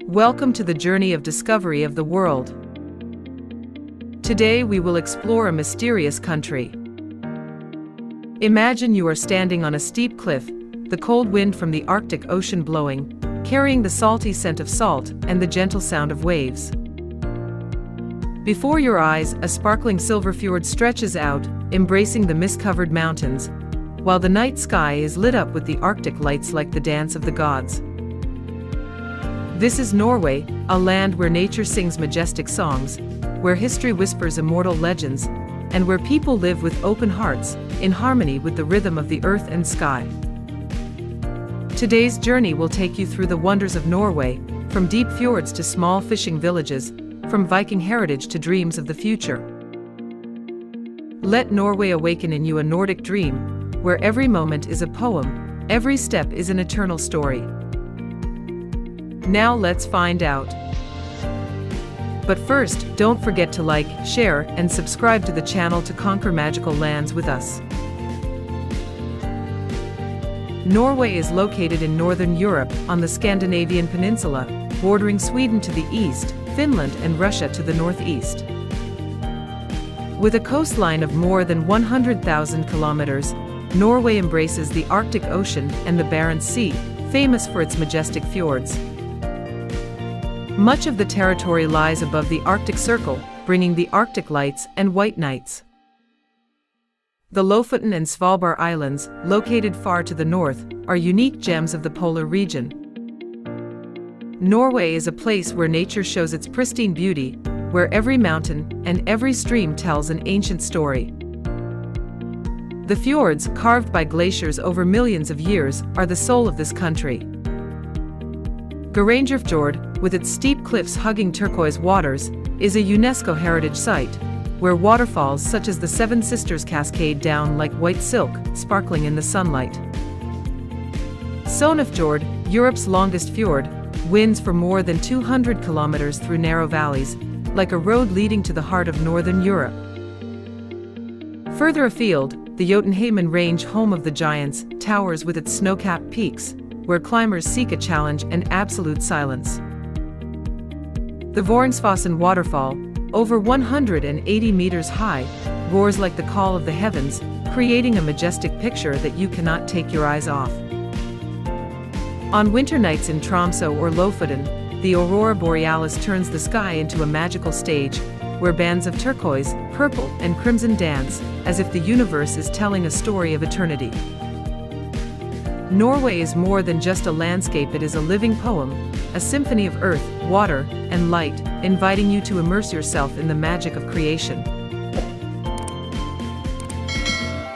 Welcome to the journey of discovery of the world. Today we will explore a mysterious country. Imagine you are standing on a steep cliff, the cold wind from the Arctic Ocean blowing, carrying the salty scent of salt and the gentle sound of waves. Before your eyes, a sparkling silver fjord stretches out, embracing the mist-covered mountains, while the night sky is lit up with the Arctic lights like the dance of the gods. This is Norway, a land where nature sings majestic songs, where history whispers immortal legends, and where people live with open hearts, in harmony with the rhythm of the earth and sky. Today's journey will take you through the wonders of Norway, from deep fjords to small fishing villages, from Viking heritage to dreams of the future. Let Norway awaken in you a Nordic dream, where every moment is a poem, every step is an eternal story. Now let's find out. But first, don't forget to like, share, and subscribe to the channel to conquer magical lands with us. Norway is located in northern Europe, on the Scandinavian peninsula, bordering Sweden to the east, Finland and Russia to the northeast. With a coastline of more than 100,000 kilometers, Norway embraces the Arctic Ocean and the Barents Sea, famous for its majestic fjords. Much of the territory lies above the Arctic Circle, bringing the Arctic lights and white nights. The Lofoten and Svalbard Islands, located far to the north, are unique gems of the polar region. Norway is a place where nature shows its pristine beauty, where every mountain and every stream tells an ancient story. The fjords, carved by glaciers over millions of years, are the soul of this country. Gerangerfjord, with its steep cliffs hugging turquoise waters, is a UNESCO heritage site, where waterfalls such as the Seven Sisters cascade down like white silk, sparkling in the sunlight. Sonefjord, Europe's longest fjord, winds for more than 200 kilometers through narrow valleys, like a road leading to the heart of northern Europe. Further afield, the Jotunheimen Range, home of the giants, towers with its snow-capped peaks, where climbers seek a challenge and absolute silence. The Voringsfossen waterfall, over 180 meters high, roars like the call of the heavens, creating a majestic picture that you cannot take your eyes off. On winter nights in Tromsø or Lofoten, the aurora borealis turns the sky into a magical stage, where bands of turquoise, purple, and crimson dance, as if the universe is telling a story of eternity. Norway is more than just a landscape, it is a living poem, a symphony of earth, water, and light, inviting you to immerse yourself in the magic of creation.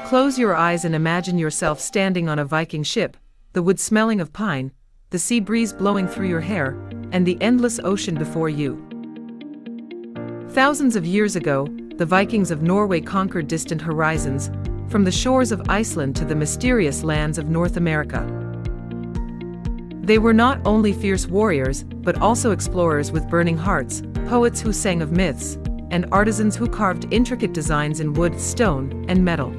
Close your eyes and imagine yourself standing on a Viking ship, the wood smelling of pine, the sea breeze blowing through your hair, and the endless ocean before you. Thousands of years ago, the Vikings of Norway conquered distant horizons, from the shores of Iceland to the mysterious lands of North America. They were not only fierce warriors, but also explorers with burning hearts, poets who sang of myths, and artisans who carved intricate designs in wood, stone, and metal.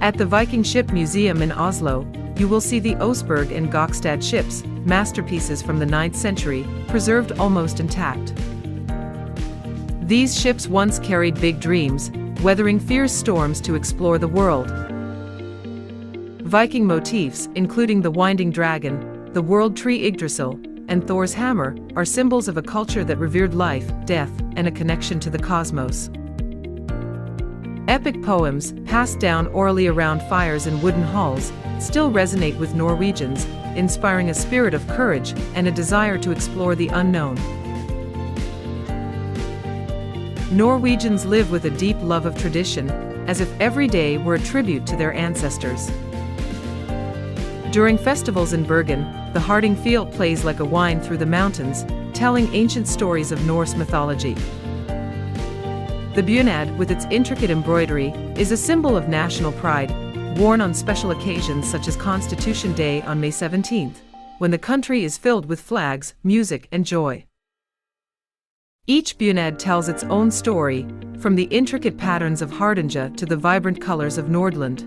At the Viking Ship Museum in Oslo, you will see the Oseberg and Gokstad ships, masterpieces from the 9th century, preserved almost intact. These ships once carried big dreams, weathering fierce storms to explore the world. Viking motifs, including the winding dragon, the world tree Yggdrasil, and Thor's hammer, are symbols of a culture that revered life, death, and a connection to the cosmos. Epic poems, passed down orally around fires in wooden halls, still resonate with Norwegians, inspiring a spirit of courage and a desire to explore the unknown. Norwegians live with a deep love of tradition, as if every day were a tribute to their ancestors. During festivals in Bergen, the Hardingfjell plays like a wind through the mountains, telling ancient stories of Norse mythology. The bunad, with its intricate embroidery, is a symbol of national pride, worn on special occasions such as Constitution Day on May 17th, when the country is filled with flags, music, and joy. Each bunad tells its own story, from the intricate patterns of Hardanger to the vibrant colors of Nordland.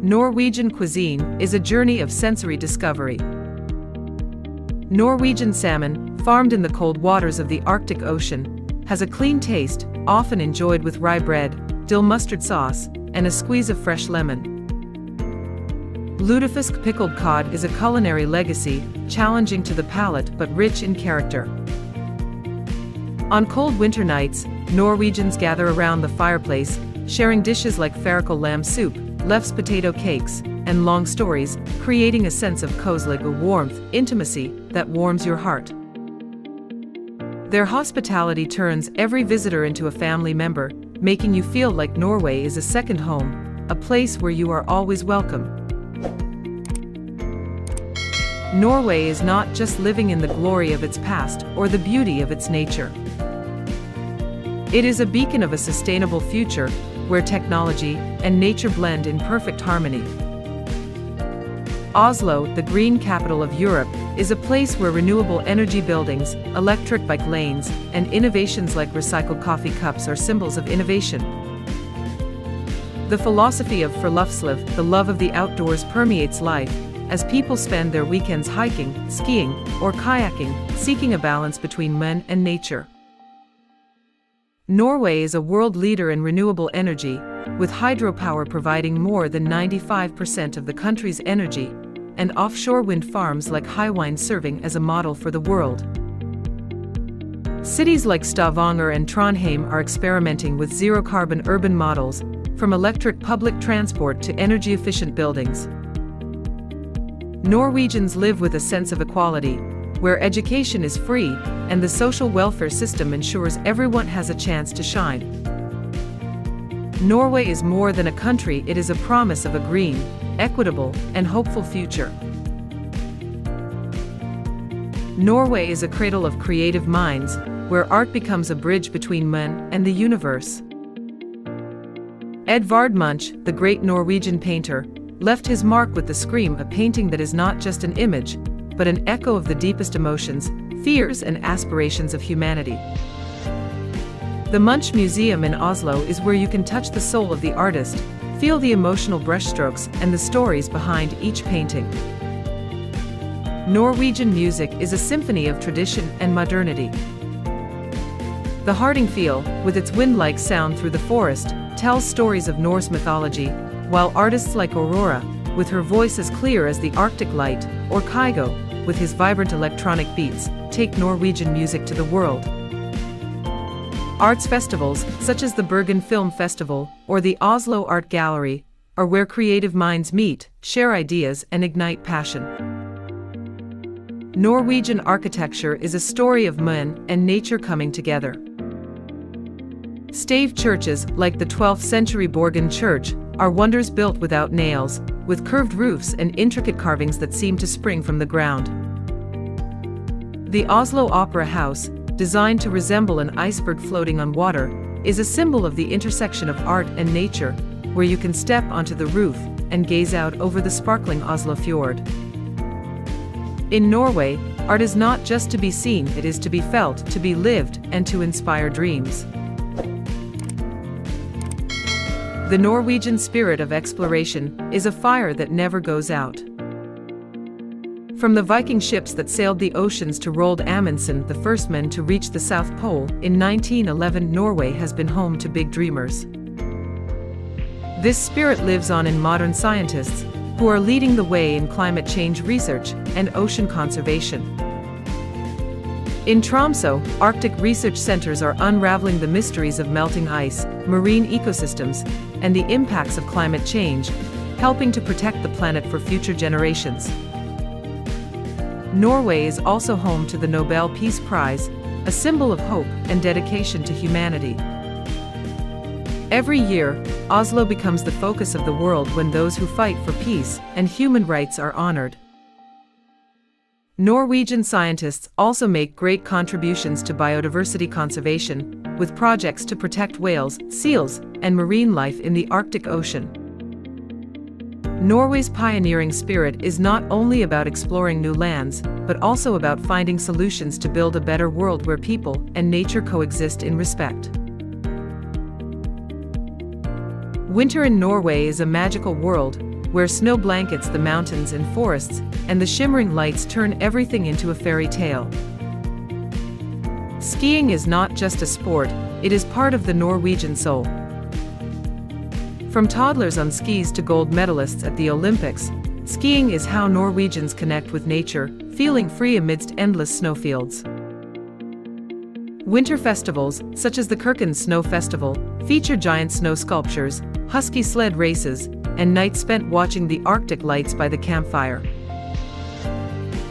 Norwegian cuisine is a journey of sensory discovery. Norwegian salmon, farmed in the cold waters of the Arctic Ocean, has a clean taste, often enjoyed with rye bread, dill mustard sauce, and a squeeze of fresh lemon. Lutefisk pickled cod is a culinary legacy, challenging to the palate but rich in character. On cold winter nights, Norwegians gather around the fireplace, sharing dishes like fårikål lamb soup, lefse potato cakes, and long stories, creating a sense of koselig warmth, intimacy, that warms your heart. Their hospitality turns every visitor into a family member, making you feel like Norway is a second home, a place where you are always welcome. Norway is not just living in the glory of its past or the beauty of its nature. It is a beacon of a sustainable future, where technology and nature blend in perfect harmony. Oslo, the green capital of Europe, is a place where renewable energy buildings, electric bike lanes, and innovations like recycled coffee cups are symbols of innovation. The philosophy of friluftsliv, the love of the outdoors, permeates life, as people spend their weekends hiking, skiing, or kayaking, seeking a balance between man and nature. Norway is a world leader in renewable energy, with hydropower providing more than 95% of the country's energy, and offshore wind farms like Hywind serving as a model for the world. Cities like Stavanger and Trondheim are experimenting with zero-carbon urban models, from electric public transport to energy-efficient buildings. Norwegians live with a sense of equality, where education is free and the social welfare system ensures everyone has a chance to shine. Norway is more than a country, it is a promise of a green, equitable, and hopeful future. Norway is a cradle of creative minds, where art becomes a bridge between men and the universe. Edvard Munch, the great Norwegian painter, left his mark with The Scream, a painting that is not just an image, but an echo of the deepest emotions, fears, and aspirations of humanity. The Munch Museum in Oslo is where you can touch the soul of the artist, feel the emotional brushstrokes and the stories behind each painting. Norwegian music is a symphony of tradition and modernity. The Hardingfeel, with its wind-like sound through the forest, tells stories of Norse mythology, while artists like Aurora, with her voice as clear as the Arctic light, or Kygo, with his vibrant electronic beats, take Norwegian music to the world. Arts festivals, such as the Bergen Film Festival or the Oslo Art Gallery, are where creative minds meet, share ideas, and ignite passion. Norwegian architecture is a story of men and nature coming together. Stave churches, like the 12th century Borgen Church, are wonders built without nails, with curved roofs and intricate carvings that seem to spring from the ground. The Oslo Opera House, designed to resemble an iceberg floating on water, is a symbol of the intersection of art and nature, where you can step onto the roof and gaze out over the sparkling Oslo fjord. In Norway, art is not just to be seen, it is to be felt, to be lived, and to inspire dreams. The Norwegian spirit of exploration is a fire that never goes out. From the Viking ships that sailed the oceans to Roald Amundsen, the first men to reach the South Pole, in 1911, Norway has been home to big dreamers. This spirit lives on in modern scientists, who are leading the way in climate change research and ocean conservation. In Tromsø, Arctic research centers are unraveling the mysteries of melting ice, marine ecosystems, and the impacts of climate change, helping to protect the planet for future generations. Norway is also home to the Nobel Peace Prize, a symbol of hope and dedication to humanity. Every year, Oslo becomes the focus of the world when those who fight for peace and human rights are honored. Norwegian scientists also make great contributions to biodiversity conservation, with projects to protect whales, seals, and marine life in the Arctic Ocean. Norway's pioneering spirit is not only about exploring new lands, but also about finding solutions to build a better world where people and nature coexist in respect. Winter in Norway is a magical world, where snow blankets the mountains and forests, and the shimmering lights turn everything into a fairy tale. Skiing is not just a sport, it is part of the Norwegian soul. From toddlers on skis to gold medalists at the Olympics, skiing is how Norwegians connect with nature, feeling free amidst endless snowfields. Winter festivals, such as the Kirken Snow Festival, feature giant snow sculptures, husky sled races, and nights spent watching the Arctic lights by the campfire.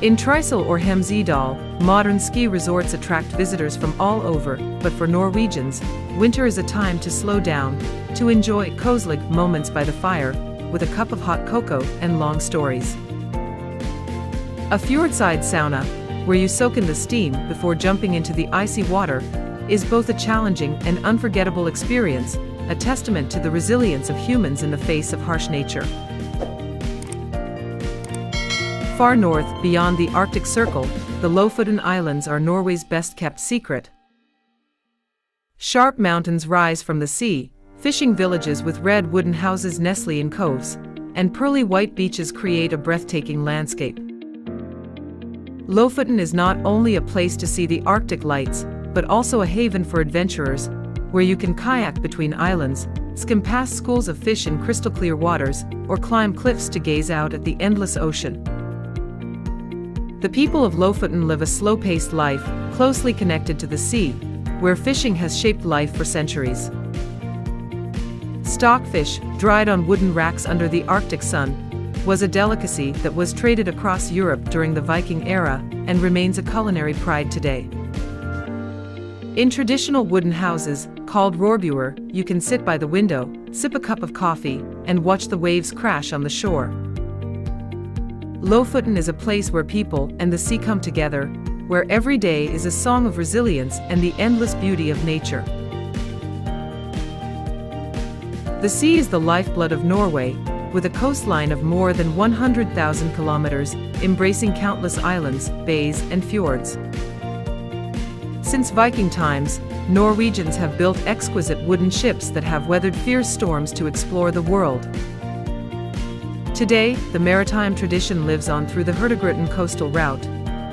In Trysil or Hemsedal, modern ski resorts attract visitors from all over, but for Norwegians, winter is a time to slow down, to enjoy cozy moments by the fire, with a cup of hot cocoa and long stories. A fjordside sauna, where you soak in the steam before jumping into the icy water, is both a challenging and unforgettable experience, a testament to the resilience of humans in the face of harsh nature. Far north, beyond the Arctic Circle, the Lofoten Islands are Norway's best-kept secret. Sharp mountains rise from the sea, fishing villages with red wooden houses nestle in coves, and pearly white beaches create a breathtaking landscape. Lofoten is not only a place to see the Arctic lights, but also a haven for adventurers, where you can kayak between islands, skim past schools of fish in crystal-clear waters, or climb cliffs to gaze out at the endless ocean. The people of Lofoten live a slow-paced life, closely connected to the sea, where fishing has shaped life for centuries. Stockfish, dried on wooden racks under the Arctic sun, was a delicacy that was traded across Europe during the Viking era and remains a culinary pride today. In traditional wooden houses, called rorbuer, you can sit by the window, sip a cup of coffee, and watch the waves crash on the shore. Lofoten is a place where people and the sea come together, where every day is a song of resilience and the endless beauty of nature. The sea is the lifeblood of Norway, with a coastline of more than 100,000 kilometers, embracing countless islands, bays, and fjords. Since Viking times, Norwegians have built exquisite wooden ships that have weathered fierce storms to explore the world. Today, the maritime tradition lives on through the Hurtigruten coastal route,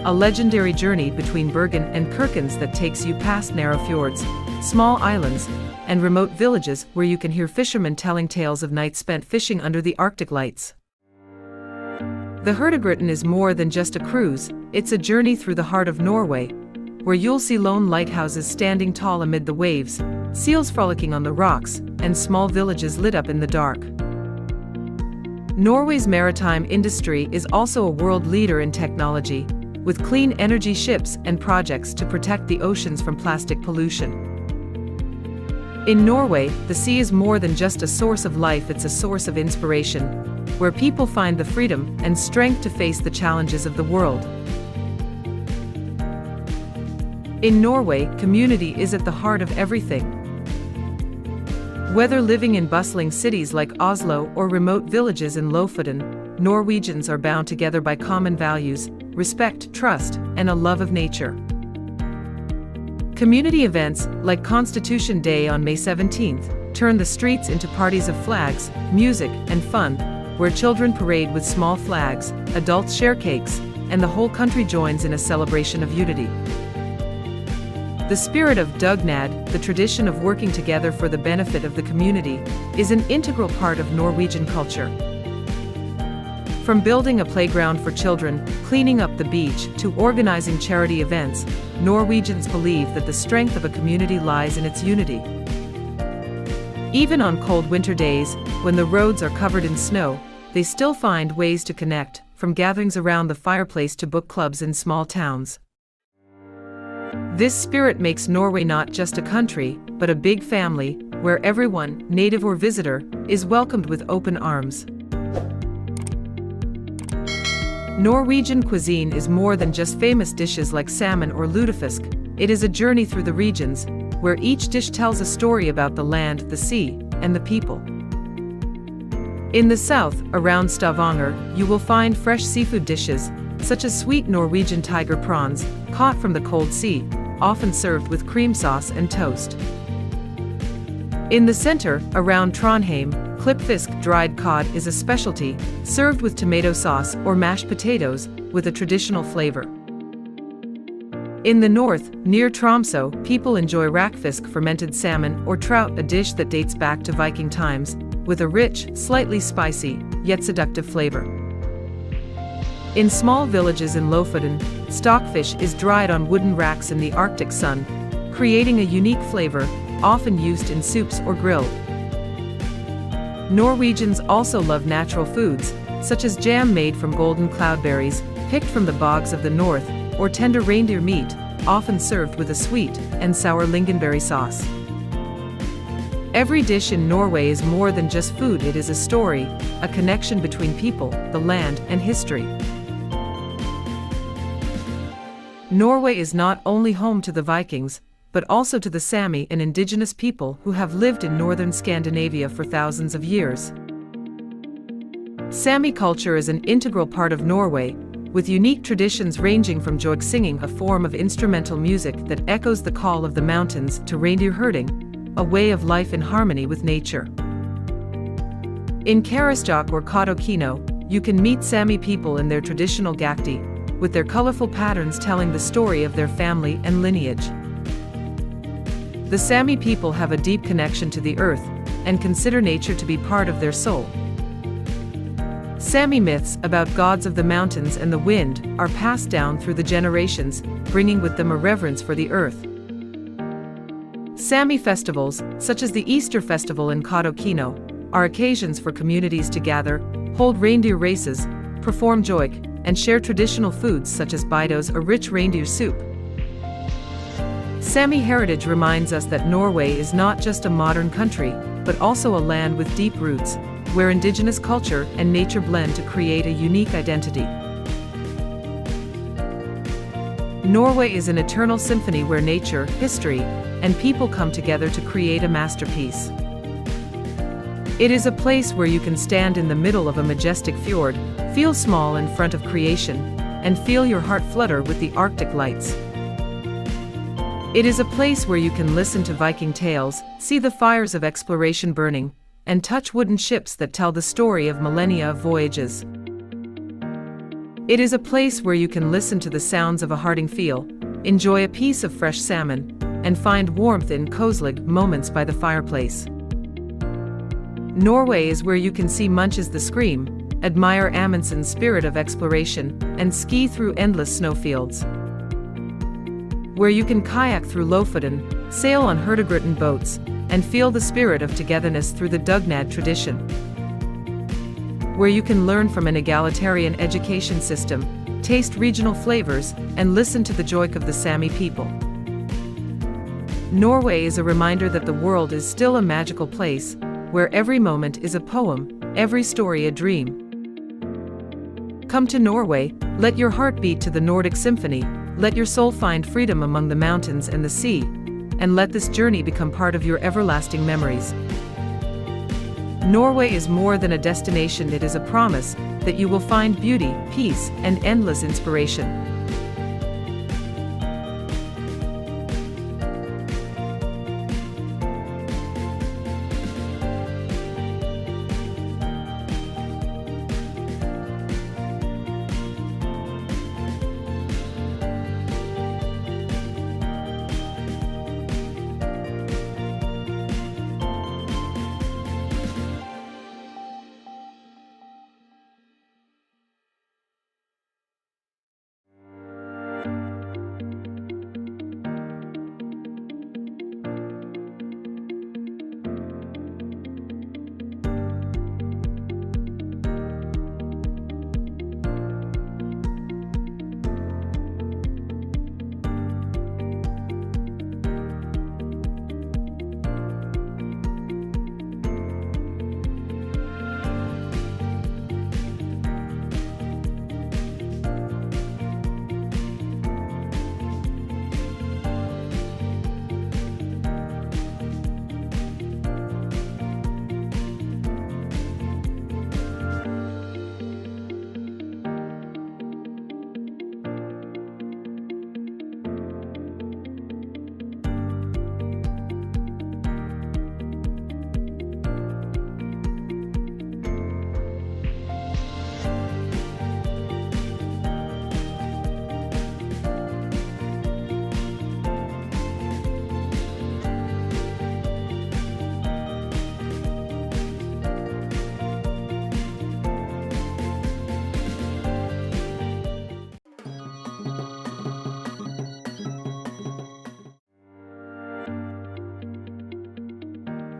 a legendary journey between Bergen and Kirkenes that takes you past narrow fjords, small islands, and remote villages where you can hear fishermen telling tales of nights spent fishing under the Arctic lights. The Hurtigruten is more than just a cruise, it's a journey through the heart of Norway, where you'll see lone lighthouses standing tall amid the waves, seals frolicking on the rocks, and small villages lit up in the dark. Norway's maritime industry is also a world leader in technology, with clean energy ships and projects to protect the oceans from plastic pollution. In Norway, the sea is more than just a source of life, it's a source of inspiration, where people find the freedom and strength to face the challenges of the world. In Norway, community is at the heart of everything. Whether living in bustling cities like Oslo or remote villages in Lofoten, Norwegians are bound together by common values, respect, trust, and a love of nature. Community events, like Constitution Day on May 17th, turn the streets into parties of flags, music, and fun, where children parade with small flags, adults share cakes, and the whole country joins in a celebration of unity. The spirit of dugnad, the tradition of working together for the benefit of the community, is an integral part of Norwegian culture. From building a playground for children, cleaning up the beach, to organizing charity events, Norwegians believe that the strength of a community lies in its unity. Even on cold winter days, when the roads are covered in snow, they still find ways to connect, from gatherings around the fireplace to book clubs in small towns. This spirit makes Norway not just a country, but a big family, where everyone, native or visitor, is welcomed with open arms. Norwegian cuisine is more than just famous dishes like salmon or lutefisk, it is a journey through the regions, where each dish tells a story about the land, the sea, and the people. In the south, around Stavanger, you will find fresh seafood dishes, such as sweet Norwegian tiger prawns, caught from the cold sea, often served with cream sauce and toast. In the center, around Trondheim, klippfisk dried cod is a specialty, served with tomato sauce or mashed potatoes, with a traditional flavor. In the north, near Tromsø, people enjoy rakfisk fermented salmon or trout, a dish that dates back to Viking times, with a rich, slightly spicy, yet seductive flavor. In small villages in Lofoten, stockfish is dried on wooden racks in the Arctic sun, creating a unique flavor, often used in soups or grilled. Norwegians also love natural foods, such as jam made from golden cloudberries, picked from the bogs of the north, or tender reindeer meat, often served with a sweet and sour lingonberry sauce. Every dish in Norway is more than just food, it is a story, a connection between people, the land, and history. Norway is not only home to the Vikings, but also to the Sami, an indigenous people who have lived in northern Scandinavia for thousands of years. Sami culture is an integral part of Norway, with unique traditions ranging from joik singing, a form of instrumental music that echoes the call of the mountains, to reindeer herding, a way of life in harmony with nature. In Karasjok or Kautokeino, you can meet Sami people in their traditional gakti, with their colorful patterns telling the story of their family and lineage. The Sami people have a deep connection to the earth and consider nature to be part of their soul. Sami myths about gods of the mountains and the wind are passed down through the generations, bringing with them a reverence for the earth. Sami festivals, such as the Easter festival in Kadokino, are occasions for communities to gather, hold reindeer races, perform joik, and share traditional foods such as bidos, a rich reindeer soup. Sami heritage reminds us that Norway is not just a modern country, but also a land with deep roots, where indigenous culture and nature blend to create a unique identity. Norway is an eternal symphony where nature, history, and people come together to create a masterpiece. It is a place where you can stand in the middle of a majestic fjord, feel small in front of creation, and feel your heart flutter with the Arctic lights. It is a place where you can listen to Viking tales, see the fires of exploration burning, and touch wooden ships that tell the story of millennia of voyages. It is a place where you can listen to the sounds of a Hardingfeel, enjoy a piece of fresh salmon, and find warmth in cozy moments by the fireplace. Norway is where you can see Munch's The Scream, admire Amundsen's spirit of exploration, and ski through endless snowfields. Where you can kayak through Lofoten, sail on Hurtigruten boats, and feel the spirit of togetherness through the Dugnad tradition. Where you can learn from an egalitarian education system, taste regional flavors, and listen to the joik of the Sami people. Norway is a reminder that the world is still a magical place, where every moment is a poem, every story a dream. Come to Norway, let your heart beat to the Nordic symphony, let your soul find freedom among the mountains and the sea, and let this journey become part of your everlasting memories. Norway is more than a destination, it is a promise that you will find beauty, peace, and endless inspiration.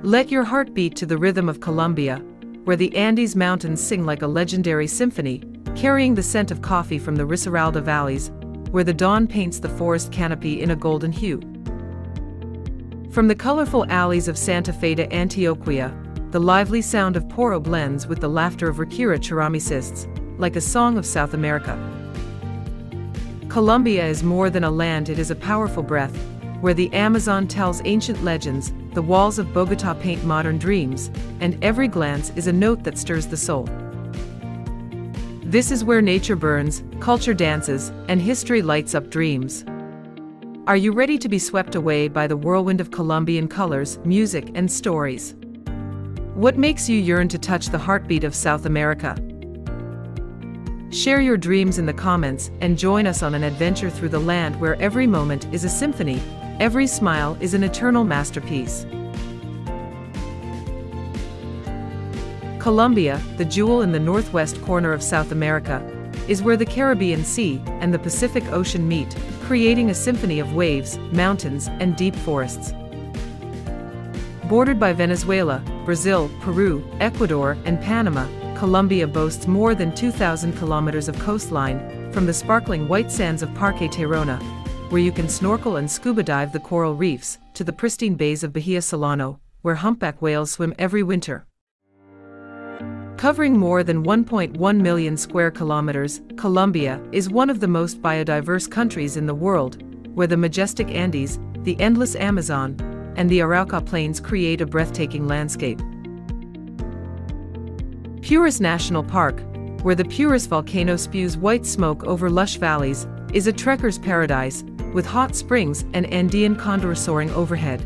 Let your heart beat to the rhythm of Colombia, where the Andes Mountains sing like a legendary symphony, carrying the scent of coffee from the Risaralda valleys, where the dawn paints the forest canopy in a golden hue. From the colorful alleys of Santa Fe to Antioquia, the lively sound of Poro blends with the laughter of Rikira Charamicists, like a song of South America. Colombia is more than a land, it is a powerful breath, where the Amazon tells ancient legends, the walls of Bogotá paint modern dreams, and every glance is a note that stirs the soul. This is where nature burns, culture dances, and history lights up dreams. Are you ready to be swept away by the whirlwind of Colombian colors, music, and stories? What makes you yearn to touch the heartbeat of South America? Share your dreams in the comments and join us on an adventure through the land where every moment is a symphony, Every smile is an eternal masterpiece. Colombia, the jewel in the northwest corner of South America, is where the Caribbean Sea and the Pacific Ocean meet, creating a symphony of waves, mountains, and deep forests. Bordered by Venezuela, Brazil, Peru, Ecuador, and Panama, Colombia boasts more than 2,000 kilometers of coastline, from the sparkling white sands of Parque Tayrona, where you can snorkel and scuba dive the coral reefs, to the pristine bays of Bahia Solano, where humpback whales swim every winter. Covering more than 1.1 million square kilometers, Colombia is one of the most biodiverse countries in the world, where the majestic Andes, the endless Amazon, and the Arauca Plains create a breathtaking landscape. Purus National Park, where the Purus volcano spews white smoke over lush valleys, is a trekker's paradise, with hot springs and Andean condor soaring overhead.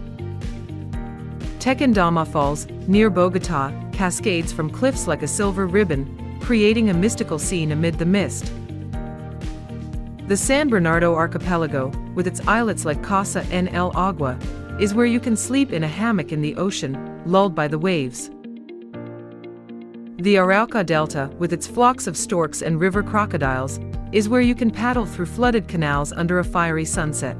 Tequendama Falls, near Bogota, cascades from cliffs like a silver ribbon, creating a mystical scene amid the mist. The San Bernardo Archipelago, with its islets like Casa en el Agua, is where you can sleep in a hammock in the ocean, lulled by the waves. The Arauca Delta, with its flocks of storks and river crocodiles, is where you can paddle through flooded canals under a fiery sunset.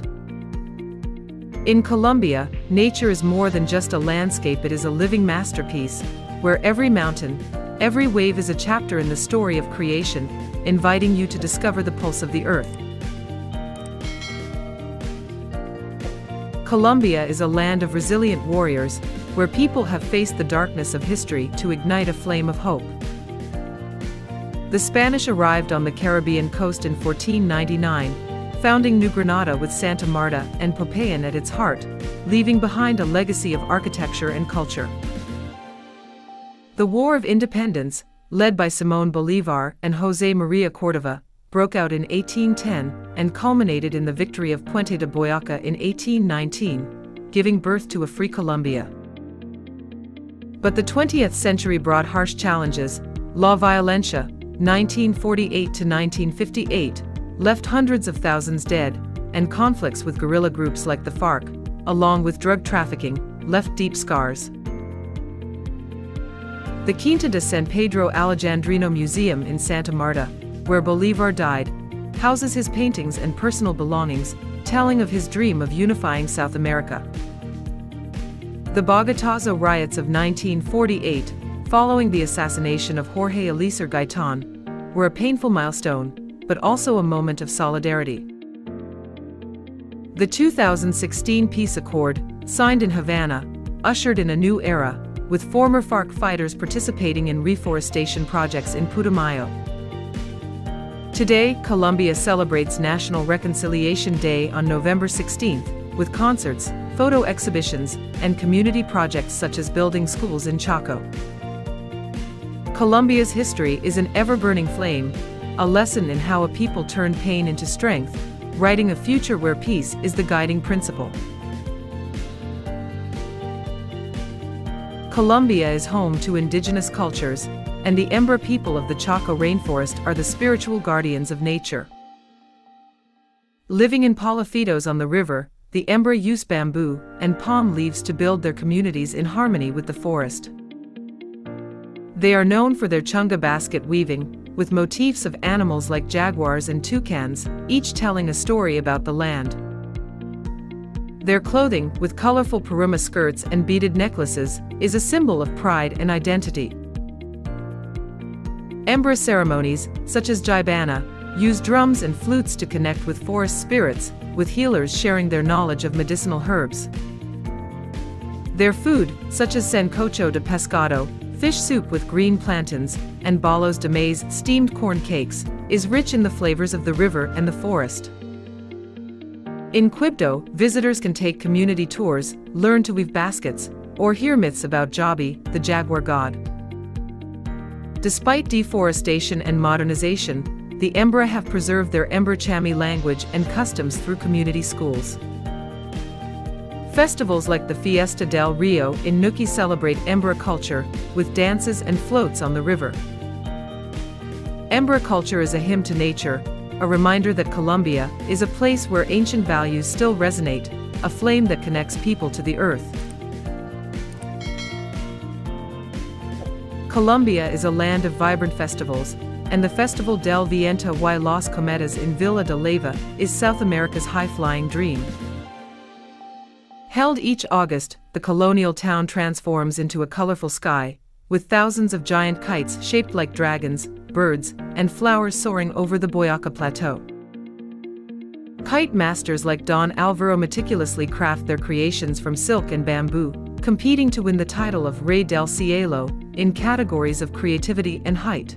In Colombia, nature is more than just a landscape, it is a living masterpiece, where every mountain, every wave is a chapter in the story of creation, inviting you to discover the pulse of the earth. Colombia is a land of resilient warriors, where people have faced the darkness of history to ignite a flame of hope. The Spanish arrived on the Caribbean coast in 1499, founding New Granada with Santa Marta and Popayan at its heart, leaving behind a legacy of architecture and culture. The War of Independence, led by Simón Bolívar and José María Córdoba, broke out in 1810 and culminated in the victory of Puente de Boyaca in 1819, giving birth to a free Colombia. But the 20th century brought harsh challenges. La Violencia, 1948 to 1958, left hundreds of thousands dead, and conflicts with guerrilla groups like the FARC, along with drug trafficking, left deep scars. The Quinta de San Pedro Alejandrino Museum in Santa Marta, where Bolívar died, houses his paintings and personal belongings, telling of his dream of unifying South America. The Bogotazo riots of 1948, following the assassination of Jorge Eliezer Gaitan, were a painful milestone, but also a moment of solidarity. The 2016 peace accord, signed in Havana, ushered in a new era, with former FARC fighters participating in reforestation projects in Putumayo. Today, Colombia celebrates National Reconciliation Day on November 16th, with concerts, photo exhibitions, and community projects such as building schools in Chaco. Colombia's history is an ever-burning flame, a lesson in how a people turn pain into strength, writing a future where peace is the guiding principle. Colombia is home to indigenous cultures, and the Embra people of the Chaco rainforest are the spiritual guardians of nature. Living in palafitos on the river, the Embra use bamboo and palm leaves to build their communities in harmony with the forest. They are known for their chunga basket weaving, with motifs of animals like jaguars and toucans, each telling a story about the land. Their clothing, with colorful paruma skirts and beaded necklaces, is a symbol of pride and identity. Embra ceremonies, such as Jaibana, use drums and flutes to connect with forest spirits, with healers sharing their knowledge of medicinal herbs. Their food, such as sancocho de pescado, fish soup with green plantains, and balos de maize, steamed corn cakes, is rich in the flavors of the river and the forest. In Quibdó, visitors can take community tours, learn to weave baskets, or hear myths about Jabi, the jaguar god. Despite deforestation and modernization, the Embra have preserved their Embra Chami language and customs through community schools. Festivals like the Fiesta del Rio in Nuki celebrate Embra culture, with dances and floats on the river. Embra culture is a hymn to nature, a reminder that Colombia is a place where ancient values still resonate, a flame that connects people to the earth. Colombia is a land of vibrant festivals, and the Festival del Viento y las Cometas in Villa de Leyva is South America's high-flying dream. Held each August, the colonial town transforms into a colorful sky, with thousands of giant kites shaped like dragons, birds, and flowers soaring over the Boyaca Plateau. Kite masters like Don Alvaro meticulously craft their creations from silk and bamboo, competing to win the title of Rey del Cielo in categories of creativity and height.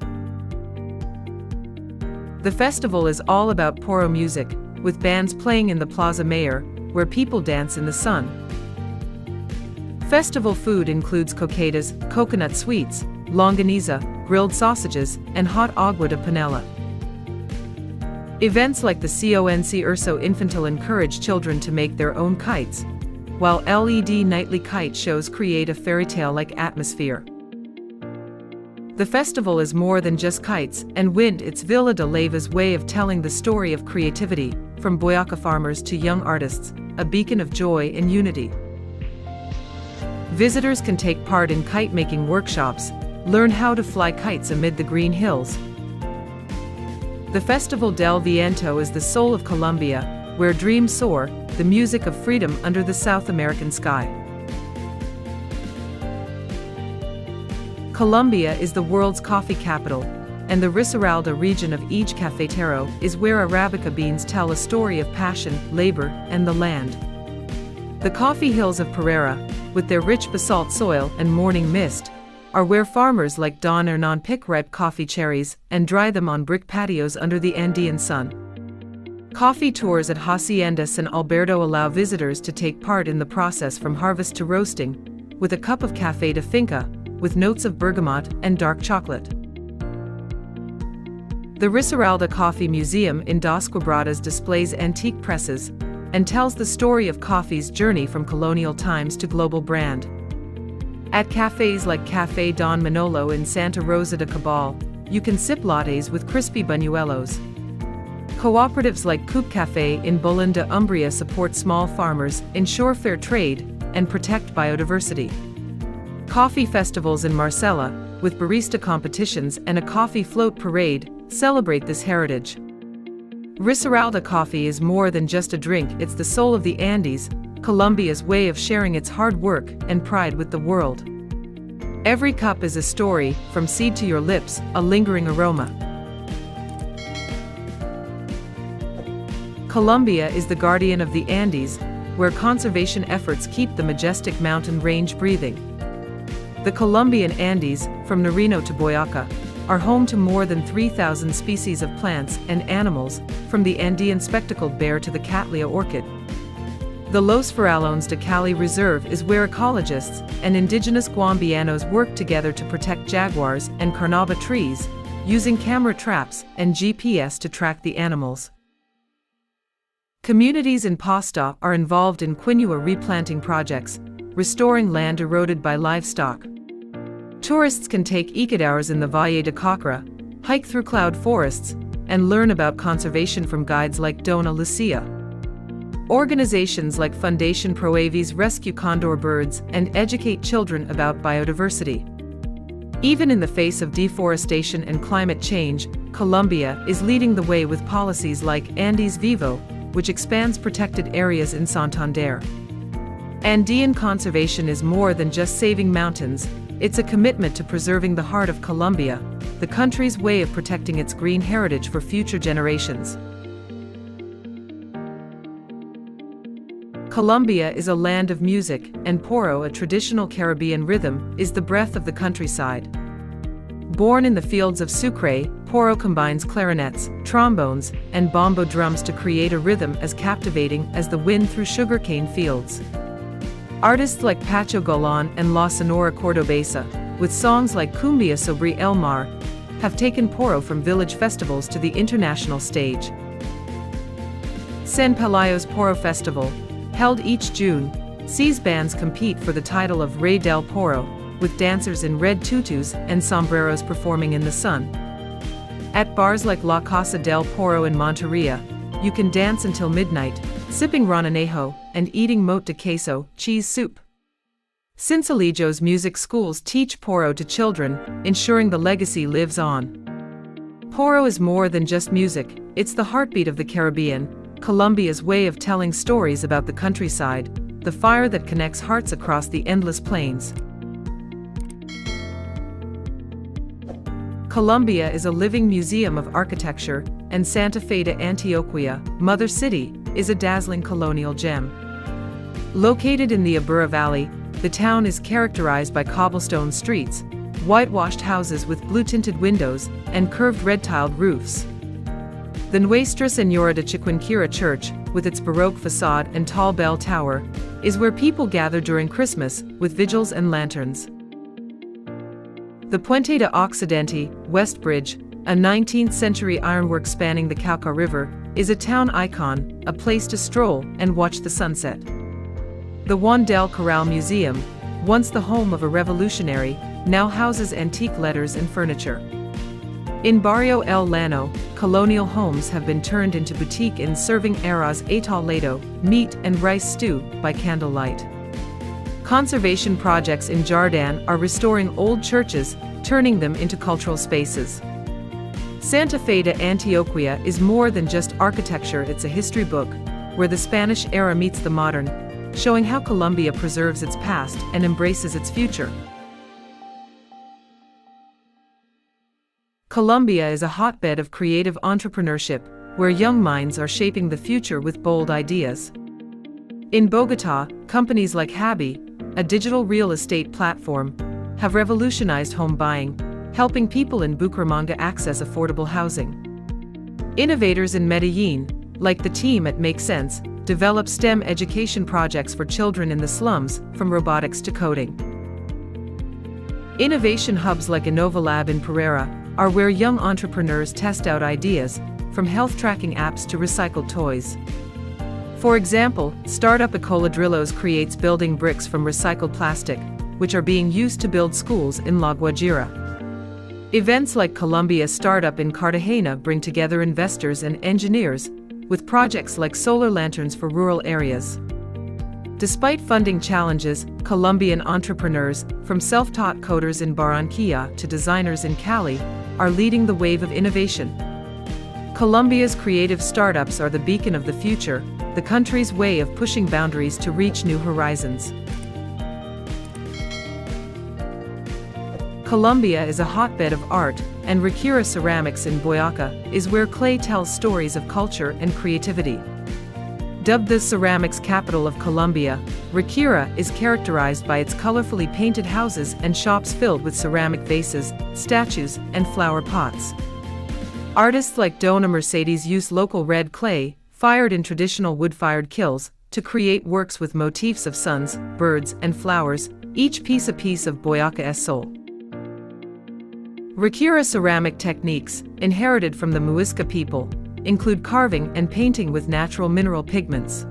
The festival is all about poro music, with bands playing in the Plaza Mayor, where people dance in the sun. Festival food includes coquetas, coconut sweets, longaniza, grilled sausages, and hot agua de panela. Events like the Conc Urso Infantil encourage children to make their own kites, while LED nightly kite shows create a fairy tale-like atmosphere. The festival is more than just kites and wind. It's Villa de Leyva's way of telling the story of creativity, from Boyaca farmers to young artists, a beacon of joy and unity. Visitors can take part in kite-making workshops, learn how to fly kites amid the green hills. The Festival del Viento is the soul of Colombia, where dreams soar, the music of freedom under the South American sky. Colombia is the world's coffee capital, and the Risaralda region of Eje Cafetero is where Arabica beans tell a story of passion, labor, and the land. The coffee hills of Pereira, with their rich basalt soil and morning mist, are where farmers like Don Hernan pick ripe coffee cherries and dry them on brick patios under the Andean sun. Coffee tours at Hacienda San Alberto allow visitors to take part in the process from harvest to roasting, with a cup of café de finca, with notes of bergamot and dark chocolate. The Risaralda Coffee Museum in Dos Quebradas displays antique presses and tells the story of coffee's journey from colonial times to global brand. At cafes like Café Don Manolo in Santa Rosa de Cabal, you can sip lattes with crispy buñuelos. Cooperatives like Coop Café in Bolin de Umbria support small farmers, ensure fair trade, and protect biodiversity. Coffee festivals in Marcella, with barista competitions and a coffee float parade, celebrate this heritage. Risaralda coffee is more than just a drink, it's the soul of the Andes, Colombia's way of sharing its hard work and pride with the world. Every cup is a story, from seed to your lips, a lingering aroma. Colombia is the guardian of the Andes, where conservation efforts keep the majestic mountain range breathing. The Colombian Andes, from Nariño to Boyaca, are home to more than 3,000 species of plants and animals, from the Andean spectacled bear to the Cattleya orchid. The Los Farallones de Cali Reserve is where ecologists and indigenous Guambianos work together to protect jaguars and carnauba trees, using camera traps and GPS to track the animals. Communities in Pasto are involved in quinua replanting projects, restoring land eroded by livestock. Tourists can take ecohours in the Valle de Cocora, hike through cloud forests, and learn about conservation from guides like Dona Lucia. Organizations like Fundación Proavis rescue condor birds and educate children about biodiversity. Even in the face of deforestation and climate change, Colombia is leading the way with policies like Andes Vivo, which expands protected areas in Santander. Andean conservation is more than just saving mountains, it's a commitment to preserving the heart of Colombia, the country's way of protecting its green heritage for future generations. Colombia is a land of music, and poro, a traditional Caribbean rhythm, is the breath of the countryside. Born in the fields of Sucre, poro combines clarinets, trombones, and bombo drums to create a rhythm as captivating as the wind through sugarcane fields. Artists like Pacho Golan and La Sonora Cordobesa, with songs like Cumbia sobre el mar, have taken poro from village festivals to the international stage. San Pelayo's Poro Festival, held each June, sees bands compete for the title of Rey del Poro, with dancers in red tutus and sombreros performing in the sun. At bars like La Casa del Poro in Monteria, you can dance until midnight, sipping rananejo, and eating mote de queso, cheese soup. Sincelejo's music schools teach poro to children, ensuring the legacy lives on. Poro is more than just music, it's the heartbeat of the Caribbean, Colombia's way of telling stories about the countryside, the fire that connects hearts across the endless plains. Colombia is a living museum of architecture, and Santa Fe de Antioquia, Mother City, is a dazzling colonial gem. Located in the Aburra Valley, the town is characterized by cobblestone streets, whitewashed houses with blue-tinted windows, and curved red-tiled roofs. The Nuestra Señora de Chiquinquirá Church, with its Baroque facade and tall bell tower, is where people gather during Christmas, with vigils and lanterns. The Puente de Occidente, West Bridge, a 19th-century ironwork spanning the Cauca River, is a town icon, a place to stroll and watch the sunset. The Juan del Corral Museum, once the home of a revolutionary, now houses antique letters and furniture. In Barrio El Llano, colonial homes have been turned into boutique inns serving arroz atolado, meat and rice stew, by candlelight. Conservation projects in Jardin are restoring old churches, turning them into cultural spaces. Santa Fe de Antioquia is more than just architecture, it's a history book, where the Spanish era meets the modern, showing how Colombia preserves its past and embraces its future. Colombia is a hotbed of creative entrepreneurship, where young minds are shaping the future with bold ideas. In Bogotá, companies like Habi, a digital real estate platform, have revolutionized home buying, helping people in Bucaramanga access affordable housing. Innovators in Medellín, like the team at Make Sense, develop STEM education projects for children in the slums, from robotics to coding. Innovation hubs like InnovaLab in Pereira are where young entrepreneurs test out ideas, from health tracking apps to recycled toys. For example, startup Ecoladrillos creates building bricks from recycled plastic, which are being used to build schools in La Guajira. Events like Colombia Startup in Cartagena bring together investors and engineers, with projects like solar lanterns for rural areas. Despite funding challenges, Colombian entrepreneurs, from self-taught coders in Barranquilla to designers in Cali, are leading the wave of innovation. Colombia's creative startups are the beacon of the future, the country's way of pushing boundaries to reach new horizons. Colombia is a hotbed of art, and Riquira Ceramics in Boyacá is where clay tells stories of culture and creativity. Dubbed the ceramics capital of Colombia, Riquira is characterized by its colorfully painted houses and shops filled with ceramic vases, statues, and flower pots. Artists like Dona Mercedes use local red clay, fired in traditional wood-fired kilns, to create works with motifs of suns, birds, and flowers, each piece a piece of Boyacá's soul. Riquira ceramic techniques, inherited from the Muisca people, include carving and painting with natural mineral pigments.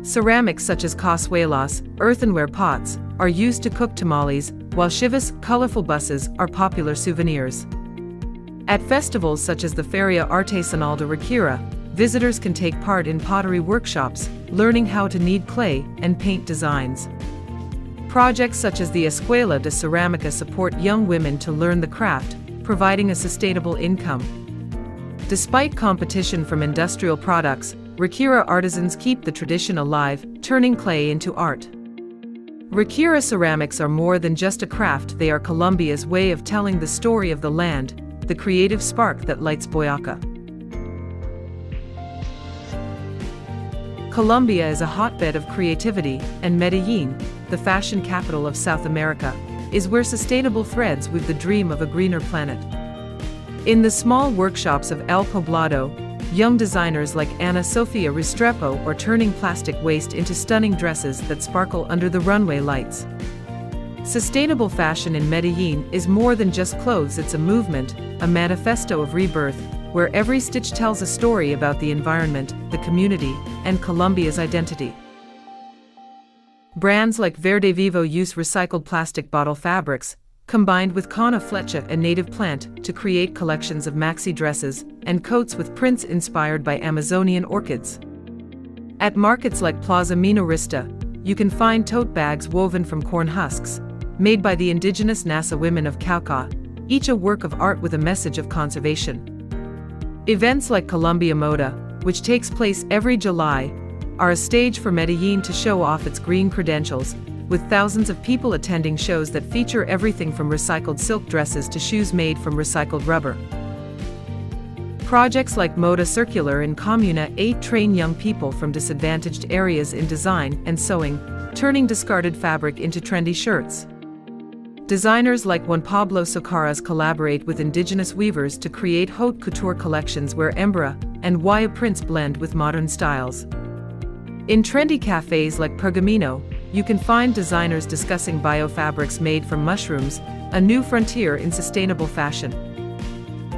Ceramics such as cazuelas, earthenware pots, are used to cook tamales, while chivas, colorful buses, are popular souvenirs. At festivals such as the Feria Artesanal de Riquira, visitors can take part in pottery workshops, learning how to knead clay and paint designs. Projects such as the Escuela de Ceramica support young women to learn the craft, providing a sustainable income. Despite competition from industrial products, Riquira artisans keep the tradition alive, turning clay into art. Riquira ceramics are more than just a craft, they are Colombia's way of telling the story of the land, the creative spark that lights Boyacá. Colombia is a hotbed of creativity, and Medellín, the fashion capital of South America, is where sustainable threads weave the dream of a greener planet. In the small workshops of El Poblado, young designers like Ana Sofia Restrepo are turning plastic waste into stunning dresses that sparkle under the runway lights. Sustainable fashion in Medellín is more than just clothes, it's a movement, a manifesto of rebirth, where every stitch tells a story about the environment, the community, and Colombia's identity. Brands like Verde Vivo use recycled plastic bottle fabrics, combined with Cana Flecha, a native plant, to create collections of maxi dresses and coats with prints inspired by Amazonian orchids. At markets like Plaza Minorista, you can find tote bags woven from corn husks, made by the indigenous Nasa women of Cauca, each a work of art with a message of conservation. Events like Colombia Moda, which takes place every July, are a stage for Medellin to show off its green credentials, with thousands of people attending shows that feature everything from recycled silk dresses to shoes made from recycled rubber. Projects like Moda Circular in Comuna 8 train young people from disadvantaged areas in design and sewing, turning discarded fabric into trendy shirts. Designers like Juan Pablo Socaras collaborate with indigenous weavers to create haute couture collections where Embra and Waya prints blend with modern styles. In trendy cafes like Pergamino, you can find designers discussing biofabrics made from mushrooms, a new frontier in sustainable fashion.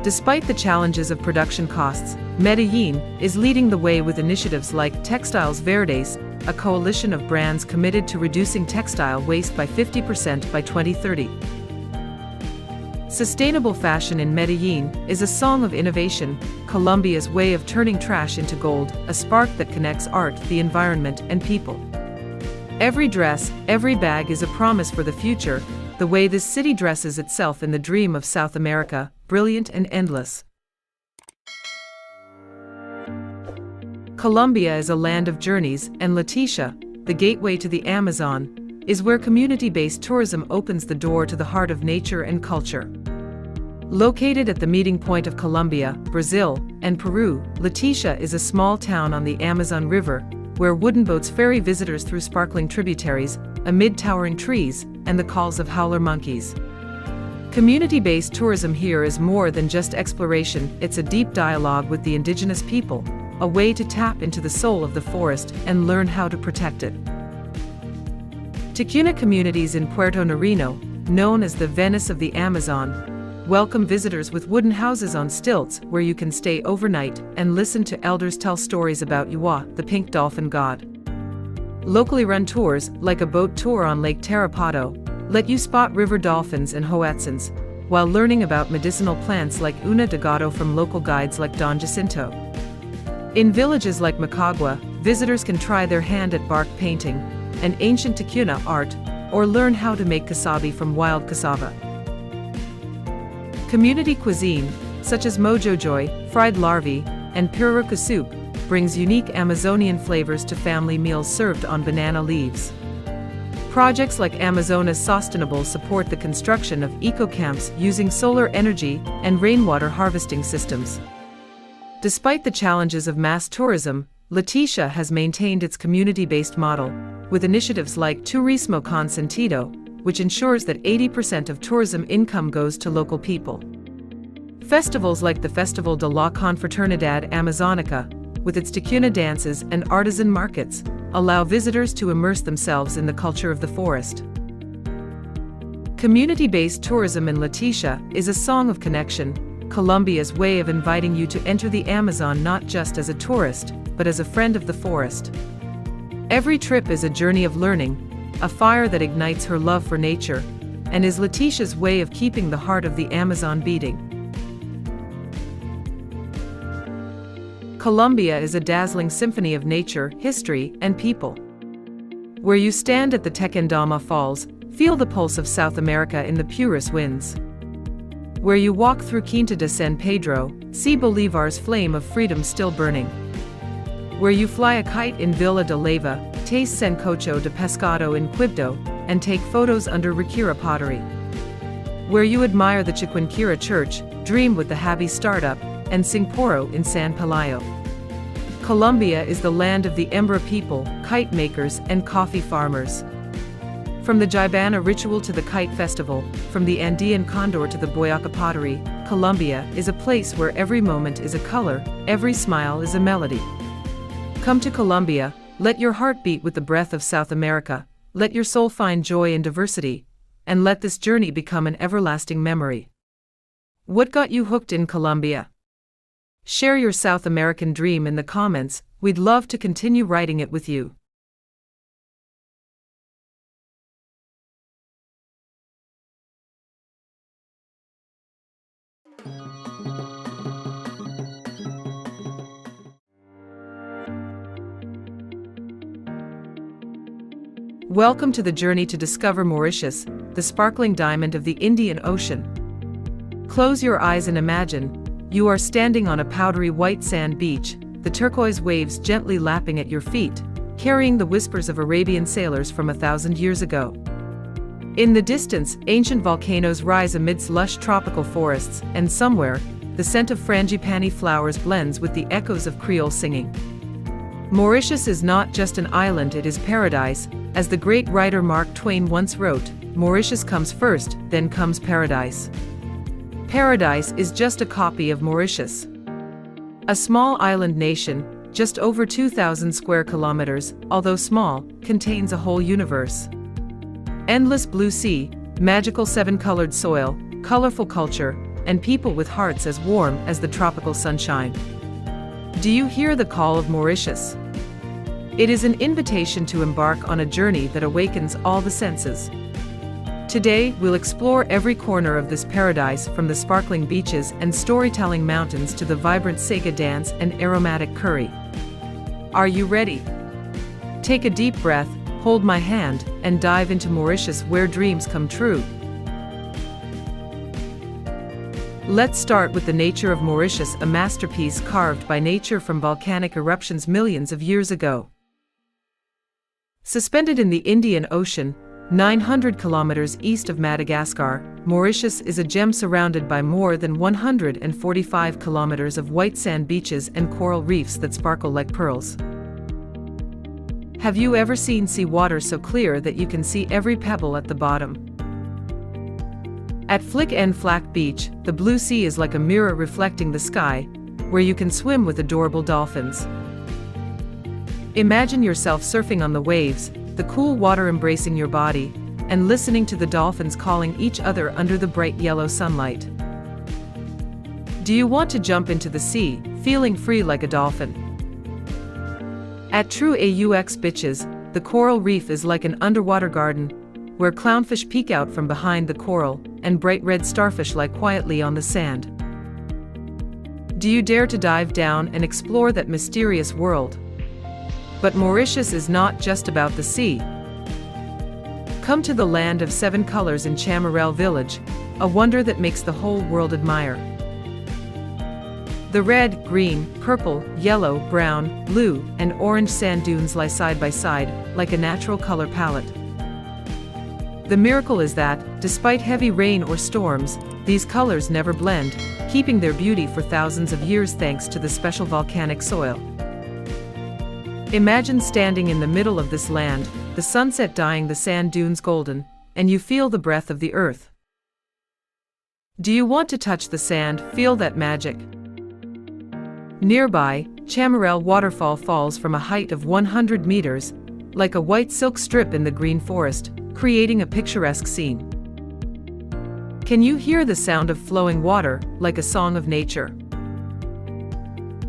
Despite the challenges of production costs, Medellin is leading the way with initiatives like Textiles Verdes, a coalition of brands committed to reducing textile waste by 50% by 2030. Sustainable fashion in Medellin is a song of innovation, Colombia's way of turning trash into gold, a spark that connects art, the environment, and people. Every dress, every bag is a promise for the future, the way this city dresses itself in the dream of South America, brilliant and endless. Colombia is a land of journeys, and Leticia, the gateway to the Amazon, is where community-based tourism opens the door to the heart of nature and culture. Located at the meeting point of Colombia, Brazil, and Peru, Leticia is a small town on the Amazon River, where wooden boats ferry visitors through sparkling tributaries, amid towering trees, and the calls of howler monkeys. Community-based tourism here is more than just exploration, it's a deep dialogue with the indigenous people, a way to tap into the soul of the forest and learn how to protect it. Ticuna communities in Puerto Nariño, known as the Venice of the Amazon, welcome visitors with wooden houses on stilts where you can stay overnight and listen to elders tell stories about Uwa, the pink dolphin god. Locally run tours, like a boat tour on Lake Tarapato, let you spot river dolphins and hoatzins, while learning about medicinal plants like Una de Gato from local guides like Don Jacinto. In villages like Macagua, visitors can try their hand at bark painting, an ancient Ticuna art, or learn how to make casabe from wild cassava. Community cuisine, such as mojo joy, fried larvae, and piruruca soup, brings unique Amazonian flavors to family meals served on banana leaves. Projects like Amazonas Sustainable support the construction of eco-camps using solar energy and rainwater harvesting systems. Despite the challenges of mass tourism, Leticia has maintained its community-based model, with initiatives like Turismo con Sentido, which ensures that 80% of tourism income goes to local people. Festivals like the Festival de la Confraternidad Amazonica, with its Ticuna dances and artisan markets, allow visitors to immerse themselves in the culture of the forest. Community-based tourism in Leticia is a song of connection, Colombia's way of inviting you to enter the Amazon not just as a tourist, but as a friend of the forest. Every trip is a journey of learning, a fire that ignites her love for nature, and is Leticia's way of keeping the heart of the Amazon beating. Colombia is a dazzling symphony of nature, history, and people. Where you stand at the Tequendama Falls, feel the pulse of South America in the purest winds. Where you walk through Quinta de San Pedro, see Bolivar's flame of freedom still burning. Where you fly a kite in Villa de Leyva, taste sancocho de pescado in Quibdó, and take photos under Riquira pottery. Where you admire the Chiquinquirá Church, dream with the Habi startup, and sing Poro in San Pelayo. Colombia is the land of the Embra people, kite makers, and coffee farmers. From the Jaibana ritual to the kite festival, from the Andean condor to the Boyaca pottery, Colombia is a place where every moment is a color, every smile is a melody. Come to Colombia, let your heart beat with the breath of South America, let your soul find joy in diversity, and let this journey become an everlasting memory. What got you hooked in Colombia? Share your South American dream in the comments, we'd love to continue writing it with you. Welcome to the journey to discover Mauritius, the sparkling diamond of the Indian Ocean. Close your eyes and imagine, you are standing on a powdery white sand beach, the turquoise waves gently lapping at your feet, carrying the whispers of Arabian sailors from 1,000 years ago. In the distance, ancient volcanoes rise amidst lush tropical forests, and somewhere, the scent of frangipani flowers blends with the echoes of Creole singing. Mauritius is not just an island, it is paradise. As the great writer Mark Twain once wrote, Mauritius comes first, then comes paradise. Paradise is just a copy of Mauritius. A small island nation, just over 2,000 square kilometers, although small, contains a whole universe. Endless blue sea, magical seven-colored soil, colorful culture, and people with hearts as warm as the tropical sunshine. Do you hear the call of Mauritius? It is an invitation to embark on a journey that awakens all the senses. Today, we'll explore every corner of this paradise, from the sparkling beaches and storytelling mountains to the vibrant Sega dance and aromatic curry. Are you ready? Take a deep breath, hold my hand, and dive into Mauritius, where dreams come true. Let's start with the nature of Mauritius, a masterpiece carved by nature from volcanic eruptions millions of years ago. Suspended in the Indian Ocean, 900 kilometers east of Madagascar, Mauritius is a gem surrounded by more than 145 kilometers of white sand beaches and coral reefs that sparkle like pearls. Have you ever seen seawater so clear that you can see every pebble at the bottom? At Flick and Flack Beach, the blue sea is like a mirror reflecting the sky, where you can swim with adorable dolphins. Imagine yourself surfing on the waves, the cool water embracing your body, and listening to the dolphins calling each other under the bright yellow sunlight. Do you want to jump into the sea, feeling free like a dolphin? At True Aux Beaches, the coral reef is like an underwater garden, where clownfish peek out from behind the coral, and bright red starfish lie quietly on the sand. Do you dare to dive down and explore that mysterious world? But Mauritius is not just about the sea. Come to the land of seven colors in Chamarel village, a wonder that makes the whole world admire. The red, green, purple, yellow, brown, blue, and orange sand dunes lie side by side, like a natural color palette. The miracle is that, despite heavy rain or storms, these colors never blend, keeping their beauty for thousands of years thanks to the special volcanic soil. Imagine standing in the middle of this land, the sunset dyeing the sand dunes golden, and you feel the breath of the earth. Do you want to touch the sand, feel that magic? Nearby, Chamarel waterfall falls from a height of 100 meters, like a white silk strip in the green forest, creating a picturesque scene. Can you hear the sound of flowing water, like a song of nature?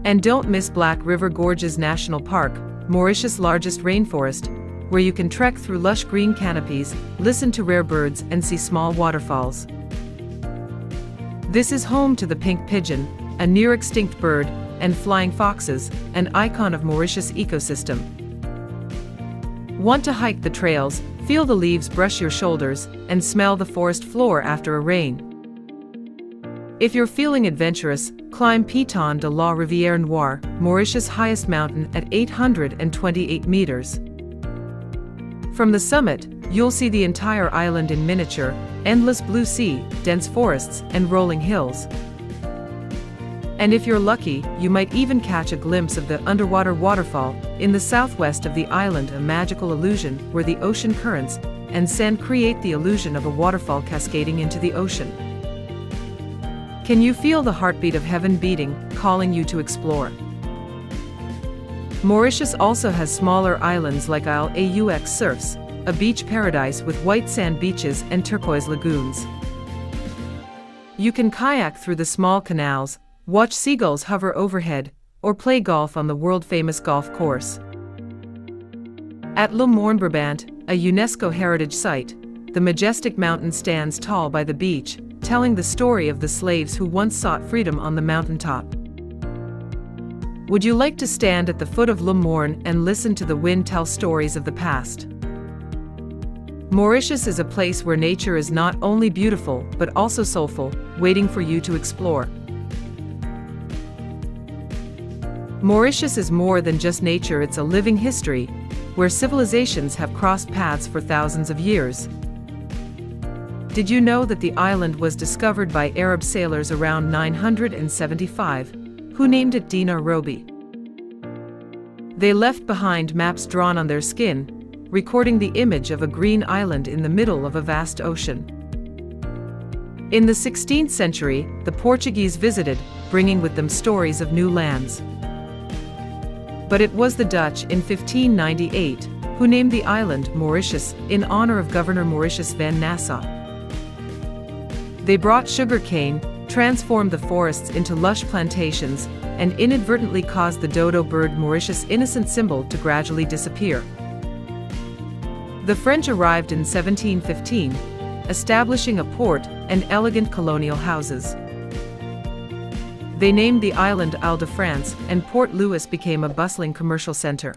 And don't miss Black River Gorges National Park, Mauritius' largest rainforest, where you can trek through lush green canopies, listen to rare birds, and see small waterfalls. This is home to the pink pigeon, a near-extinct bird, and flying foxes, an icon of Mauritius' ecosystem. Want to hike the trails, feel the leaves brush your shoulders, and smell the forest floor after a rain? If you're feeling adventurous, climb Piton de la Rivière Noire, Mauritius' highest mountain at 828 meters. From the summit, you'll see the entire island in miniature, endless blue sea, dense forests, and rolling hills. And if you're lucky, you might even catch a glimpse of the underwater waterfall in the southwest of the island, a magical illusion where the ocean currents and sand create the illusion of a waterfall cascading into the ocean. Can you feel the heartbeat of heaven beating, calling you to explore? Mauritius also has smaller islands like Isle Aux Surfs, a beach paradise with white sand beaches and turquoise lagoons. You can kayak through the small canals, watch seagulls hover overhead, or play golf on the world-famous golf course. At Le Morne Brabant, a UNESCO heritage site, the majestic mountain stands tall by the beach, telling the story of the slaves who once sought freedom on the mountaintop. Would you like to stand at the foot of Le Morne and listen to the wind tell stories of the past? Mauritius is a place where nature is not only beautiful but also soulful, waiting for you to explore. Mauritius is more than just nature, it's a living history, where civilizations have crossed paths for thousands of years. Did you know that the island was discovered by Arab sailors around 975, who named it Dina Robi? They left behind maps drawn on their skin, recording the image of a green island in the middle of a vast ocean. In the 16th century, the Portuguese visited, bringing with them stories of new lands. But it was the Dutch in 1598 who named the island Mauritius in honor of Governor Mauritius van Nassau. They brought sugar cane, transformed the forests into lush plantations, and inadvertently caused the dodo bird Mauritius' innocent symbol to gradually disappear. The French arrived in 1715, establishing a port and elegant colonial houses. They named the island Ile-de-France, and Port Louis became a bustling commercial center.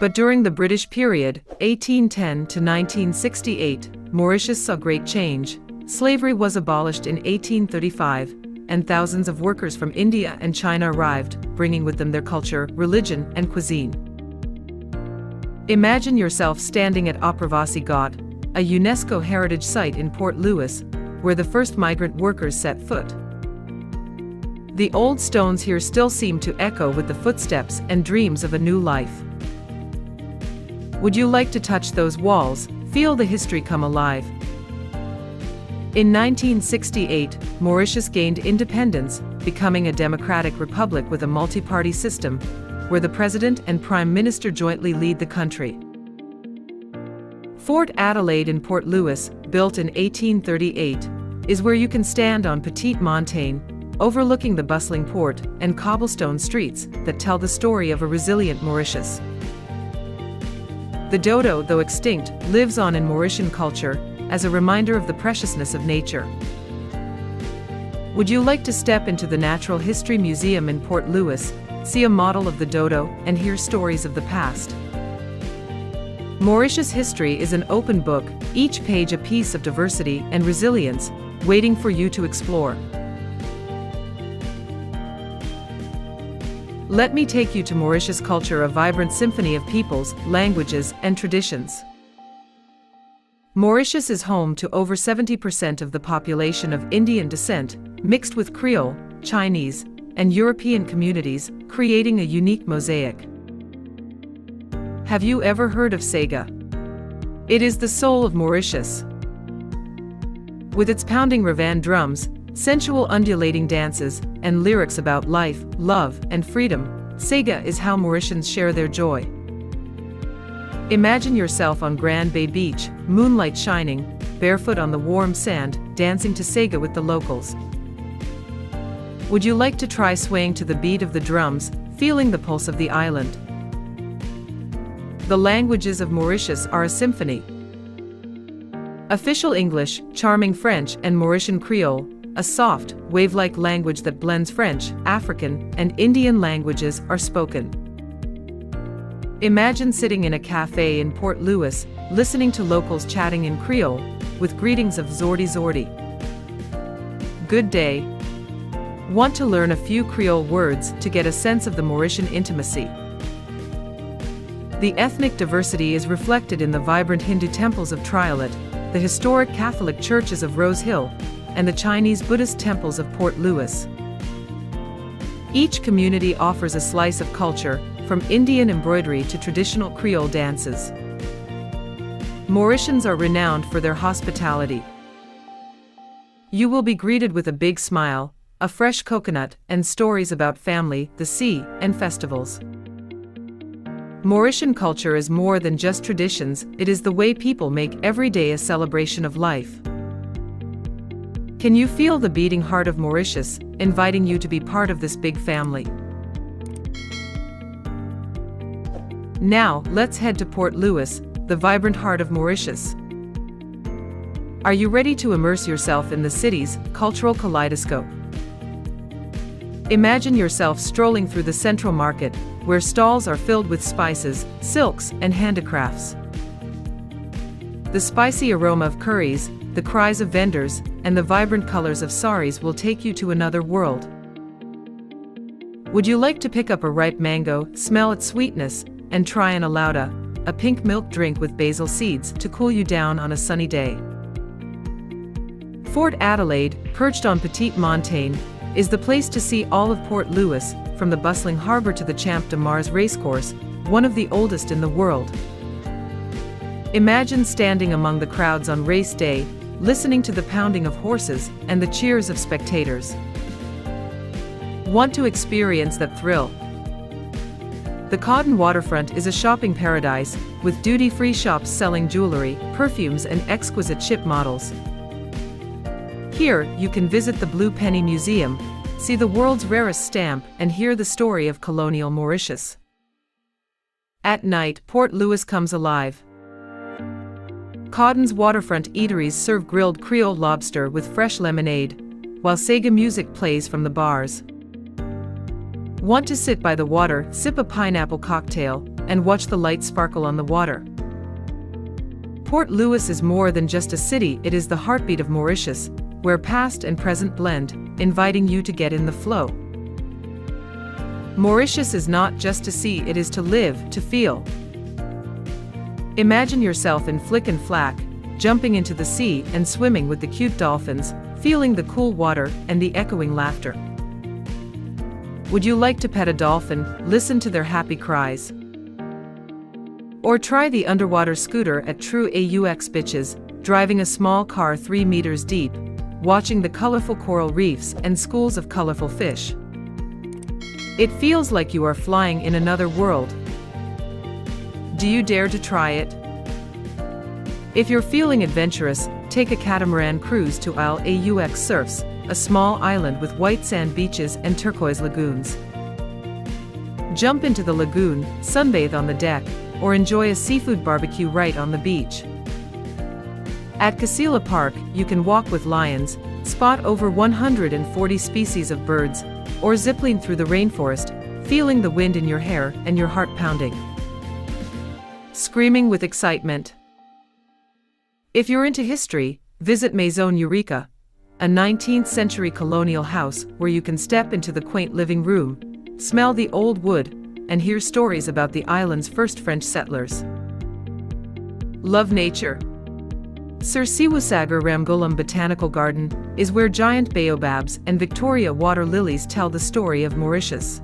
But during the British period, 1810 to 1968, Mauritius saw great change. Slavery was abolished in 1835, and thousands of workers from India and China arrived, bringing with them their culture, religion, and cuisine. Imagine yourself standing at Apravasi Ghat, a UNESCO heritage site in Port Louis, where the first migrant workers set foot. The old stones here still seem to echo with the footsteps and dreams of a new life. Would you like to touch those walls, feel the history come alive? In 1968, Mauritius gained independence, becoming a democratic republic with a multi-party system, where the president and prime minister jointly lead the country. Fort Adelaide in Port Louis, built in 1838, is where you can stand on Petite Montagne, overlooking the bustling port and cobblestone streets that tell the story of a resilient Mauritius. The dodo, though extinct, lives on in Mauritian culture as a reminder of the preciousness of nature. Would you like to step into the Natural History Museum in Port Louis, see a model of the dodo, and hear stories of the past? Mauritius history is an open book, each page a piece of diversity and resilience, waiting for you to explore. Let me take you to Mauritius culture, a vibrant symphony of peoples, languages, and traditions. Mauritius is home to over 70% of the population of Indian descent, mixed with Creole, Chinese, and European communities, creating a unique mosaic. Have you ever heard of Sega? It is the soul of Mauritius. With its pounding Ravan drums, sensual undulating dances, and lyrics about life, love, and freedom, Sega is how Mauritians share their joy. Imagine yourself on Grand Bay Beach, moonlight shining, barefoot on the warm sand, dancing to Sega with the locals. Would you like to try swaying to the beat of the drums, feeling the pulse of the island? The languages of Mauritius are a symphony. Official English, charming French, and Mauritian Creole, a soft, wave-like language that blends French, African, and Indian languages, are spoken. Imagine sitting in a cafe in Port Louis, listening to locals chatting in Creole, with greetings of Zordi Zordi. Good day. Want to learn a few Creole words to get a sense of the Mauritian intimacy? The ethnic diversity is reflected in the vibrant Hindu temples of Triolet, the historic Catholic churches of Rose Hill, and the Chinese Buddhist temples of Port Louis. Each community offers a slice of culture, from Indian embroidery to traditional Creole dances. Mauritians are renowned for their hospitality. You will be greeted with a big smile, a fresh coconut, and stories about family, the sea, and festivals. Mauritian culture is more than just traditions, it is the way people make every day a celebration of life. Can you feel the beating heart of Mauritius, inviting you to be part of this big family? Now, let's head to Port Louis, the vibrant heart of Mauritius. Are you ready to immerse yourself in the city's cultural kaleidoscope? Imagine yourself strolling through the central market, where stalls are filled with spices, silks, and handicrafts. The spicy aroma of curries, the cries of vendors, and the vibrant colors of saris will take you to another world. Would you like to pick up a ripe mango, smell its sweetness, and try an alauda, a pink milk drink with basil seeds, to cool you down on a sunny day? Fort Adelaide, perched on Petite Montaigne, is the place to see all of Port Louis, from the bustling harbour to the Champ de Mars racecourse, one of the oldest in the world. Imagine standing among the crowds on race day, listening to the pounding of horses and the cheers of spectators. Want to experience that thrill? The Cotton Waterfront is a shopping paradise, with duty-free shops selling jewelry, perfumes, and exquisite ship models. Here, you can visit the Blue Penny Museum, see the world's rarest stamp, and hear the story of colonial Mauritius. At night, Port Louis comes alive. Cotton's waterfront eateries serve grilled Creole lobster with fresh lemonade, while Sega music plays from the bars. Want to sit by the water, sip a pineapple cocktail, and watch the lights sparkle on the water? Port Louis is more than just a city, it is the heartbeat of Mauritius, where past and present blend, inviting you to get in the flow. Mauritius is not just to see, it is to live, to feel. Imagine yourself in flick and flack, jumping into the sea and swimming with the cute dolphins, feeling the cool water and the echoing laughter. Would you like to pet a dolphin, listen to their happy cries? Or try the underwater scooter at True AUX Beaches, driving a small car 3 meters deep, watching the colorful coral reefs and schools of colorful fish. It feels like you are flying in another world. Do you dare to try it? If you're feeling adventurous, take a catamaran cruise to Isle Aux Surfs, a small island with white sand beaches and turquoise lagoons. Jump into the lagoon, sunbathe on the deck, or enjoy a seafood barbecue right on the beach. At Kasila Park, you can walk with lions, spot over 140 species of birds, or zipline through the rainforest, feeling the wind in your hair and your heart pounding. Screaming with excitement. If you're into history, visit Maison Eureka, a 19th century colonial house where you can step into the quaint living room, smell the old wood, and hear stories about the island's first French settlers. Love nature? Sir Siwasagar Ramgoolam Botanical Garden is where giant baobabs and Victoria water lilies tell the story of Mauritius.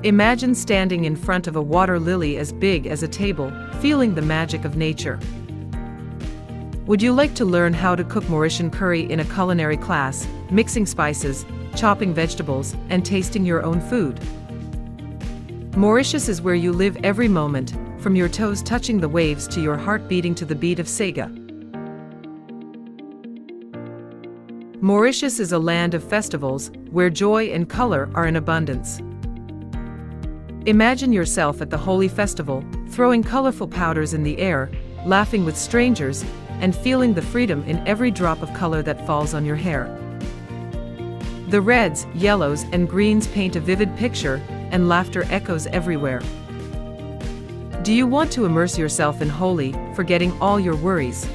Imagine standing in front of a water lily as big as a table, feeling the magic of nature. Would you like to learn how to cook Mauritian curry in a culinary class, mixing spices, chopping vegetables, and tasting your own food? Mauritius is where you live every moment, from your toes touching the waves to your heart beating to the beat of Sega. Mauritius is a land of festivals, where joy and color are in abundance. Imagine yourself at the Holy Festival, throwing colorful powders in the air, laughing with strangers, and feeling the freedom in every drop of color that falls on your hair. The reds, yellows, and greens paint a vivid picture, and laughter echoes everywhere. Do you want to immerse yourself in Holi, forgetting all your worries?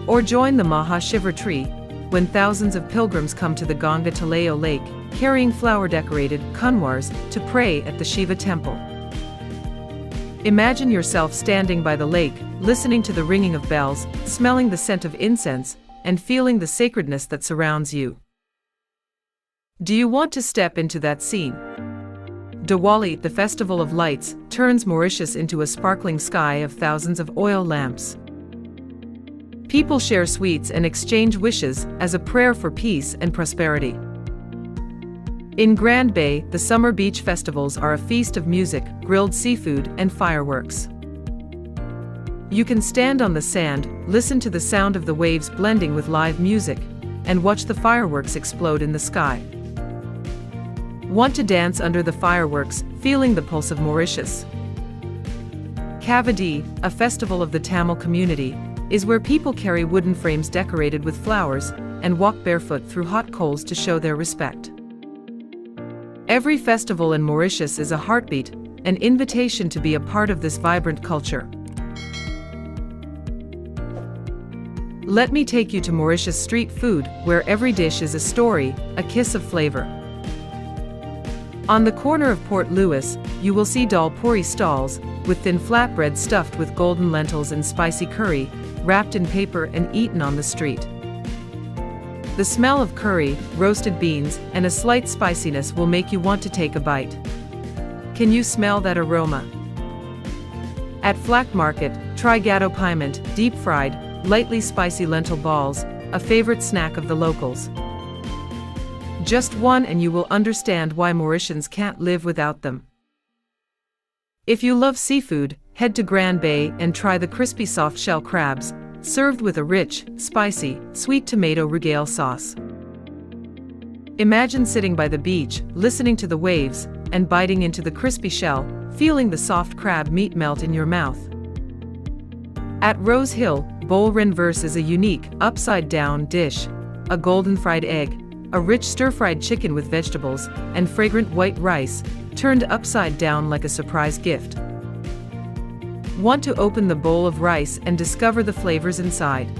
Or join the Maha Shivaratri, when thousands of pilgrims come to the Ganga Taleo Lake, carrying flower-decorated kunwars to pray at the Shiva temple. Imagine yourself standing by the lake, listening to the ringing of bells, smelling the scent of incense, and feeling the sacredness that surrounds you. Do you want to step into that scene? Diwali, the Festival of Lights, turns Mauritius into a sparkling sky of thousands of oil lamps. People share sweets and exchange wishes as a prayer for peace and prosperity. In Grand Bay, the summer beach festivals are a feast of music, grilled seafood, and fireworks. You can stand on the sand, listen to the sound of the waves blending with live music, and watch the fireworks explode in the sky. Want to dance under the fireworks, feeling the pulse of Mauritius? Kavadi, a festival of the Tamil community, is where people carry wooden frames decorated with flowers and walk barefoot through hot coals to show their respect. Every festival in Mauritius is a heartbeat, an invitation to be a part of this vibrant culture. Let me take you to Mauritius street food, where every dish is a story, a kiss of flavor. On the corner of Port Louis, you will see dal puri stalls, with thin flatbread stuffed with golden lentils and spicy curry, wrapped in paper and eaten on the street. The smell of curry, roasted beans, and a slight spiciness will make you want to take a bite. Can you smell that aroma? At Flack Market, try gatto piment, deep-fried, lightly spicy lentil balls, a favorite snack of the locals. Just one and you will understand why Mauritians can't live without them. If you love seafood, head to Grand Bay and try the crispy soft-shell crabs, served with a rich, spicy, sweet tomato rougale sauce. Imagine sitting by the beach, listening to the waves, and biting into the crispy shell, feeling the soft crab meat melt in your mouth. At Rose Hill, Bol Renverse is a unique, upside-down dish, a golden fried egg, a rich stir-fried chicken with vegetables, and fragrant white rice, turned upside down like a surprise gift. Want to open the bowl of rice and discover the flavors inside.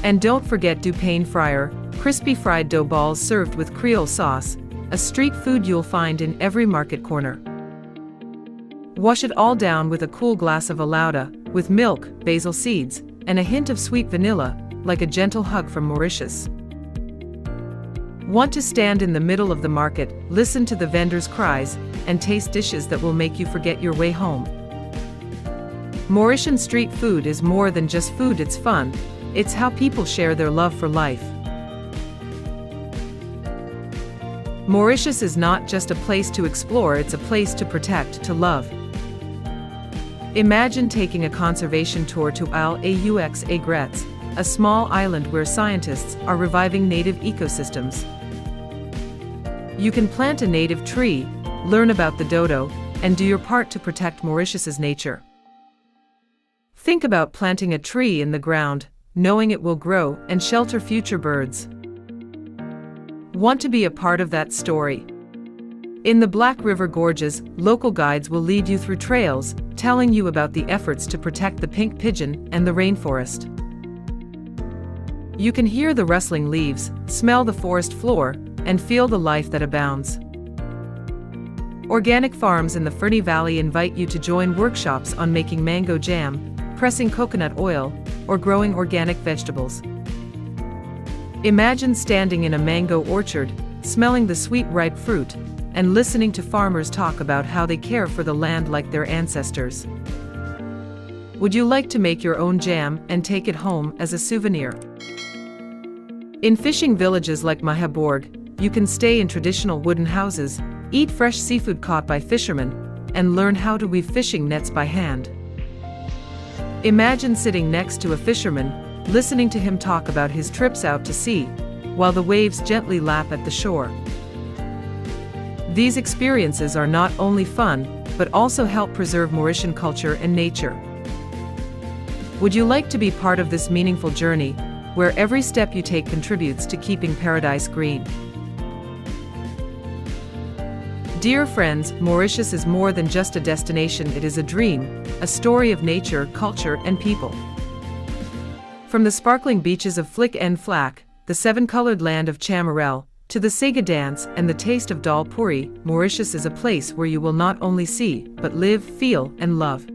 And don't forget du pain fryer, crispy fried dough balls served with Creole sauce, a street food you'll find in every market corner. Wash it all down with a cool glass of Alauda, with milk, basil seeds, and a hint of sweet vanilla, like a gentle hug from Mauritius. Want to stand in the middle of the market, listen to the vendors' cries, and taste dishes that will make you forget your way home. Mauritian street food is more than just food, it's fun. It's how people share their love for life. Mauritius is not just a place to explore, it's a place to protect, to love. Imagine taking a conservation tour to Aux Aigrettes, a small island where scientists are reviving native ecosystems. You can plant a native tree, learn about the dodo, and do your part to protect Mauritius's nature. Think about planting a tree in the ground, knowing it will grow and shelter future birds. Want to be a part of that story? In the Black River Gorges, local guides will lead you through trails, telling you about the efforts to protect the pink pigeon and the rainforest. You can hear the rustling leaves, smell the forest floor, and feel the life that abounds. Organic farms in the Ferny Valley invite you to join workshops on making mango jam, pressing coconut oil, or growing organic vegetables. Imagine standing in a mango orchard, smelling the sweet ripe fruit, and listening to farmers talk about how they care for the land like their ancestors. Would you like to make your own jam and take it home as a souvenir? In fishing villages like Mahaborg, you can stay in traditional wooden houses, eat fresh seafood caught by fishermen, and learn how to weave fishing nets by hand. Imagine sitting next to a fisherman, listening to him talk about his trips out to sea, while the waves gently lap at the shore. These experiences are not only fun, but also help preserve Mauritian culture and nature. Would you like to be part of this meaningful journey, where every step you take contributes to keeping paradise green? Dear friends, Mauritius is more than just a destination, it is a dream, a story of nature, culture, and people. From the sparkling beaches of Flick and Flack, the seven-colored land of Chamarel, to the Sega dance and the taste of dal puri, Mauritius is a place where you will not only see, but live, feel, and love.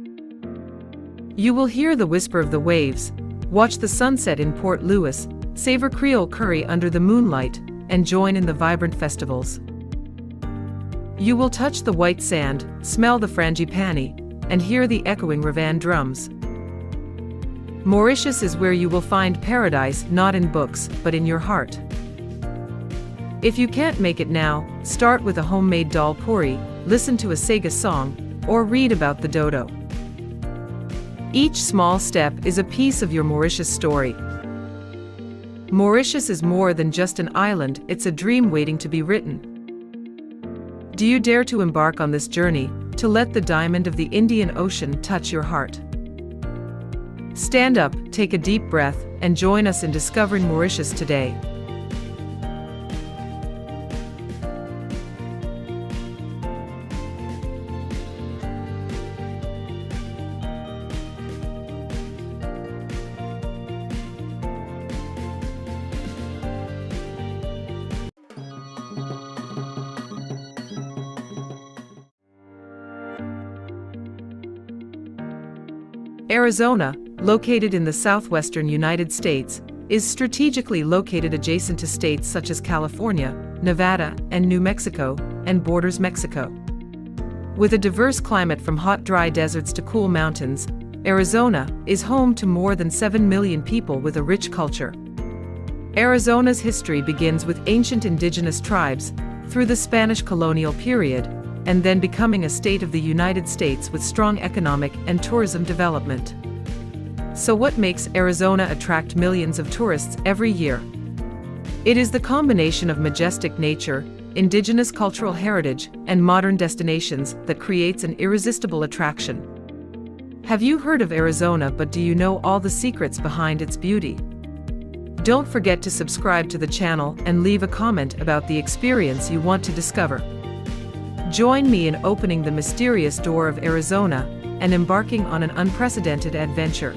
You will hear the whisper of the waves, watch the sunset in Port Louis, savor Creole curry under the moonlight, and join in the vibrant festivals. You will touch the white sand, smell the frangipani, and hear the echoing Ravan drums. Mauritius is where you will find paradise, not in books, but in your heart. If you can't make it now, start with a homemade dal puri, listen to a Sega song, or read about the dodo. Each small step is a piece of your Mauritius story. Mauritius is more than just an island, it's a dream waiting to be written. Do you dare to embark on this journey, to let the diamond of the Indian Ocean touch your heart? Stand up, take a deep breath, and join us in discovering Mauritius today. Arizona, located in the southwestern United States, is strategically located adjacent to states such as California, Nevada, and New Mexico, and borders Mexico. With a diverse climate from hot dry deserts to cool mountains, Arizona is home to more than 7 million people with a rich culture. Arizona's history begins with ancient indigenous tribes, through the Spanish colonial period, and then becoming a state of the United States with strong economic and tourism development. So what makes Arizona attract millions of tourists every year? It is the combination of majestic nature, indigenous cultural heritage, and modern destinations that creates an irresistible attraction. Have you heard of Arizona, but do you know all the secrets behind its beauty? Don't forget to subscribe to the channel and leave a comment about the experience you want to discover. Join me in opening the mysterious door of Arizona and embarking on an unprecedented adventure.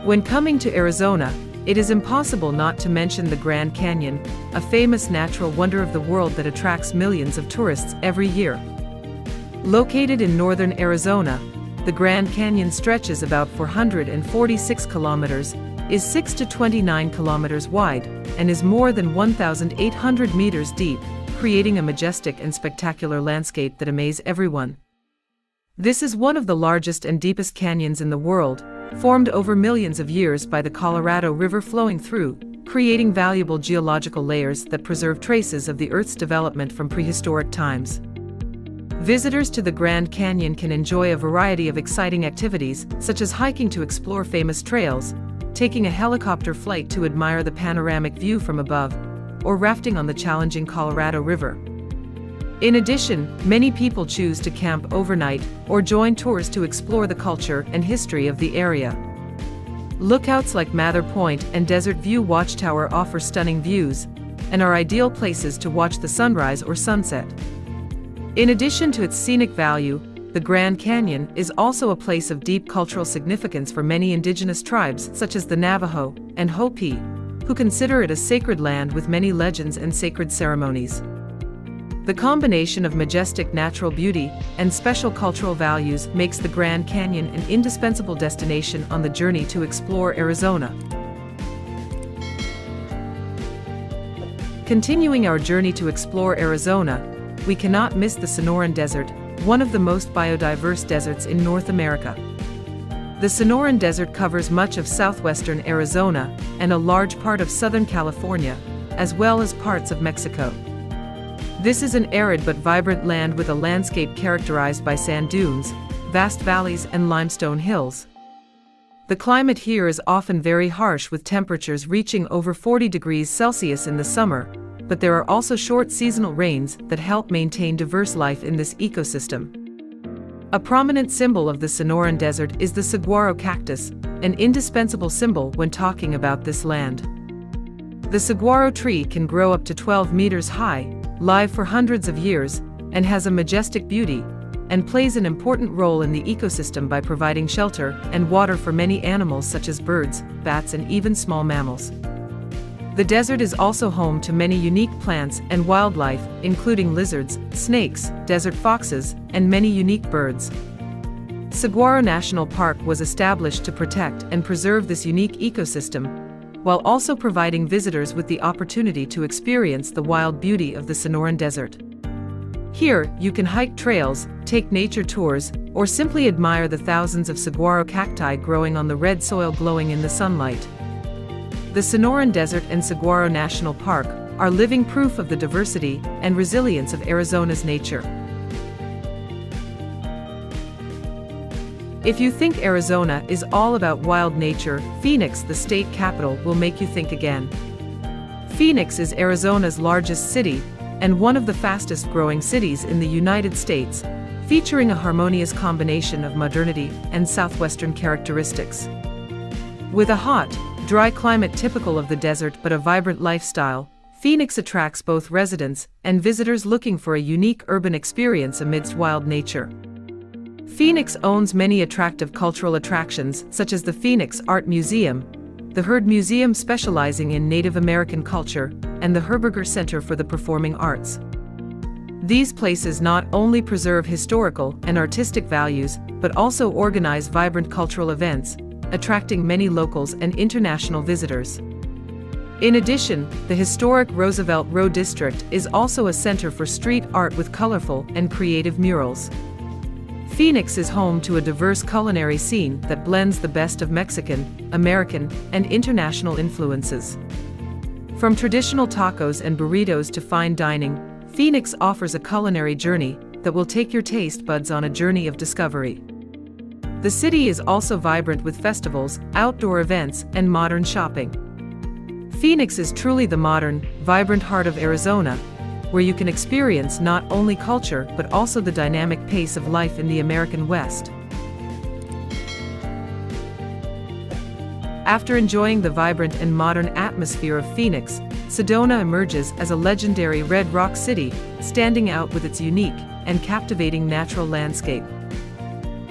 When coming to Arizona, it is impossible not to mention the Grand Canyon, a famous natural wonder of the world that attracts millions of tourists every year. Located in northern Arizona, the Grand Canyon stretches about 446 kilometers, is 6 to 29 kilometers wide, and is more than 1,800 meters deep, creating a majestic and spectacular landscape that amazes everyone. This is one of the largest and deepest canyons in the world, formed over millions of years by the Colorado River flowing through, creating valuable geological layers that preserve traces of the Earth's development from prehistoric times. Visitors to the Grand Canyon can enjoy a variety of exciting activities, such as hiking to explore famous trails, taking a helicopter flight to admire the panoramic view from above, or rafting on the challenging Colorado River. In addition, many people choose to camp overnight or join tours to explore the culture and history of the area. Lookouts like Mather Point and Desert View Watchtower offer stunning views and are ideal places to watch the sunrise or sunset. In addition to its scenic value, the Grand Canyon is also a place of deep cultural significance for many indigenous tribes such as the Navajo and Hopi, who consider it a sacred land with many legends and sacred ceremonies. The combination of majestic natural beauty and special cultural values makes the Grand Canyon an indispensable destination on the journey to explore Arizona. Continuing our journey to explore Arizona, we cannot miss the Sonoran Desert, one of the most biodiverse deserts in North America. The Sonoran Desert covers much of southwestern Arizona and a large part of Southern California, as well as parts of Mexico. This is an arid but vibrant land with a landscape characterized by sand dunes, vast valleys, and limestone hills. The climate here is often very harsh, with temperatures reaching over 40 degrees Celsius in the summer, but there are also short seasonal rains that help maintain diverse life in this ecosystem. A prominent symbol of the Sonoran Desert is the saguaro cactus, an indispensable symbol when talking about this land. The saguaro tree can grow up to 12 meters high, live for hundreds of years, and has a majestic beauty, and plays an important role in the ecosystem by providing shelter and water for many animals such as birds, bats, and even small mammals. The desert is also home to many unique plants and wildlife, including lizards, snakes, desert foxes, and many unique birds. Saguaro National Park was established to protect and preserve this unique ecosystem, while also providing visitors with the opportunity to experience the wild beauty of the Sonoran Desert. Here, you can hike trails, take nature tours, or simply admire the thousands of saguaro cacti growing on the red soil glowing in the sunlight. The Sonoran Desert and Saguaro National Park are living proof of the diversity and resilience of Arizona's nature. If you think Arizona is all about wild nature, Phoenix, the state capital, will make you think again. Phoenix is Arizona's largest city and one of the fastest growing cities in the United States, featuring a harmonious combination of modernity and southwestern characteristics. With a hot, dry climate typical of the desert but a vibrant lifestyle, Phoenix attracts both residents and visitors looking for a unique urban experience amidst wild nature. Phoenix owns many attractive cultural attractions such as the Phoenix Art Museum, the Heard Museum specializing in Native American culture, and the Herberger Center for the Performing Arts. These places not only preserve historical and artistic values, but also organize vibrant cultural events, attracting many locals and international visitors. In addition, the historic Roosevelt Row district is also a center for street art with colorful and creative murals. Phoenix is home to a diverse culinary scene that blends the best of Mexican, American, and international influences. From traditional tacos and burritos to fine dining, Phoenix offers a culinary journey that will take your taste buds on a journey of discovery. The city is also vibrant with festivals, outdoor events, and modern shopping. Phoenix is truly the modern, vibrant heart of Arizona, where you can experience not only culture but also the dynamic pace of life in the American West. After enjoying the vibrant and modern atmosphere of Phoenix, Sedona emerges as a legendary red rock city, standing out with its unique and captivating natural landscape.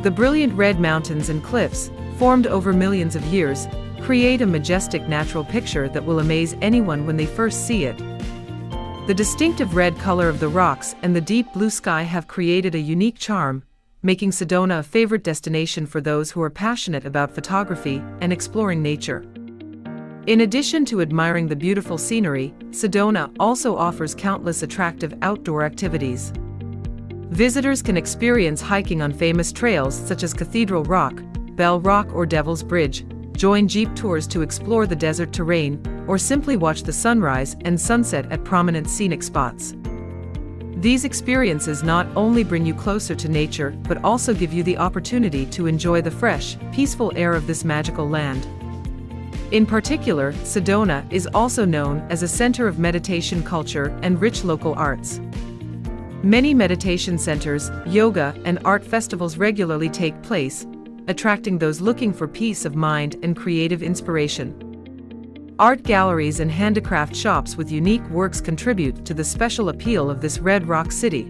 The brilliant red mountains and cliffs, formed over millions of years, create a majestic natural picture that will amaze anyone when they first see it. The distinctive red color of the rocks and the deep blue sky have created a unique charm, making Sedona a favorite destination for those who are passionate about photography and exploring nature. In addition to admiring the beautiful scenery, Sedona also offers countless attractive outdoor activities. Visitors can experience hiking on famous trails such as Cathedral Rock, Bell Rock or Devil's Bridge, join jeep tours to explore the desert terrain, or simply watch the sunrise and sunset at prominent scenic spots. These experiences not only bring you closer to nature but also give you the opportunity to enjoy the fresh, peaceful air of this magical land. In particular, Sedona is also known as a center of meditation culture and rich local arts. Many meditation centers, yoga, and art festivals regularly take place, attracting those looking for peace of mind and creative inspiration. Art galleries and handicraft shops with unique works contribute to the special appeal of this red rock city.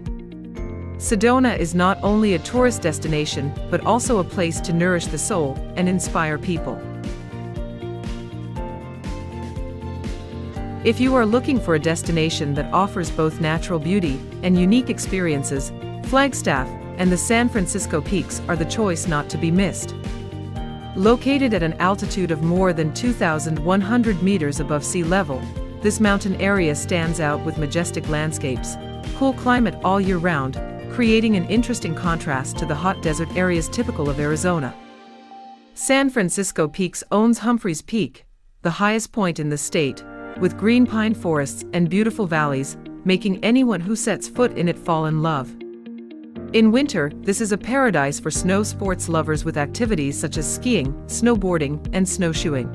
Sedona is not only a tourist destination but also a place to nourish the soul and inspire people. If you are looking for a destination that offers both natural beauty and unique experiences, Flagstaff and the San Francisco Peaks are the choice not to be missed. Located at an altitude of more than 2,100 meters above sea level, this mountain area stands out with majestic landscapes, cool climate all year round, creating an interesting contrast to the hot desert areas typical of Arizona. San Francisco Peaks owns Humphreys Peak, the highest point in the state, with green pine forests and beautiful valleys, making anyone who sets foot in it fall in love. In winter, this is a paradise for snow sports lovers with activities such as skiing, snowboarding, and snowshoeing.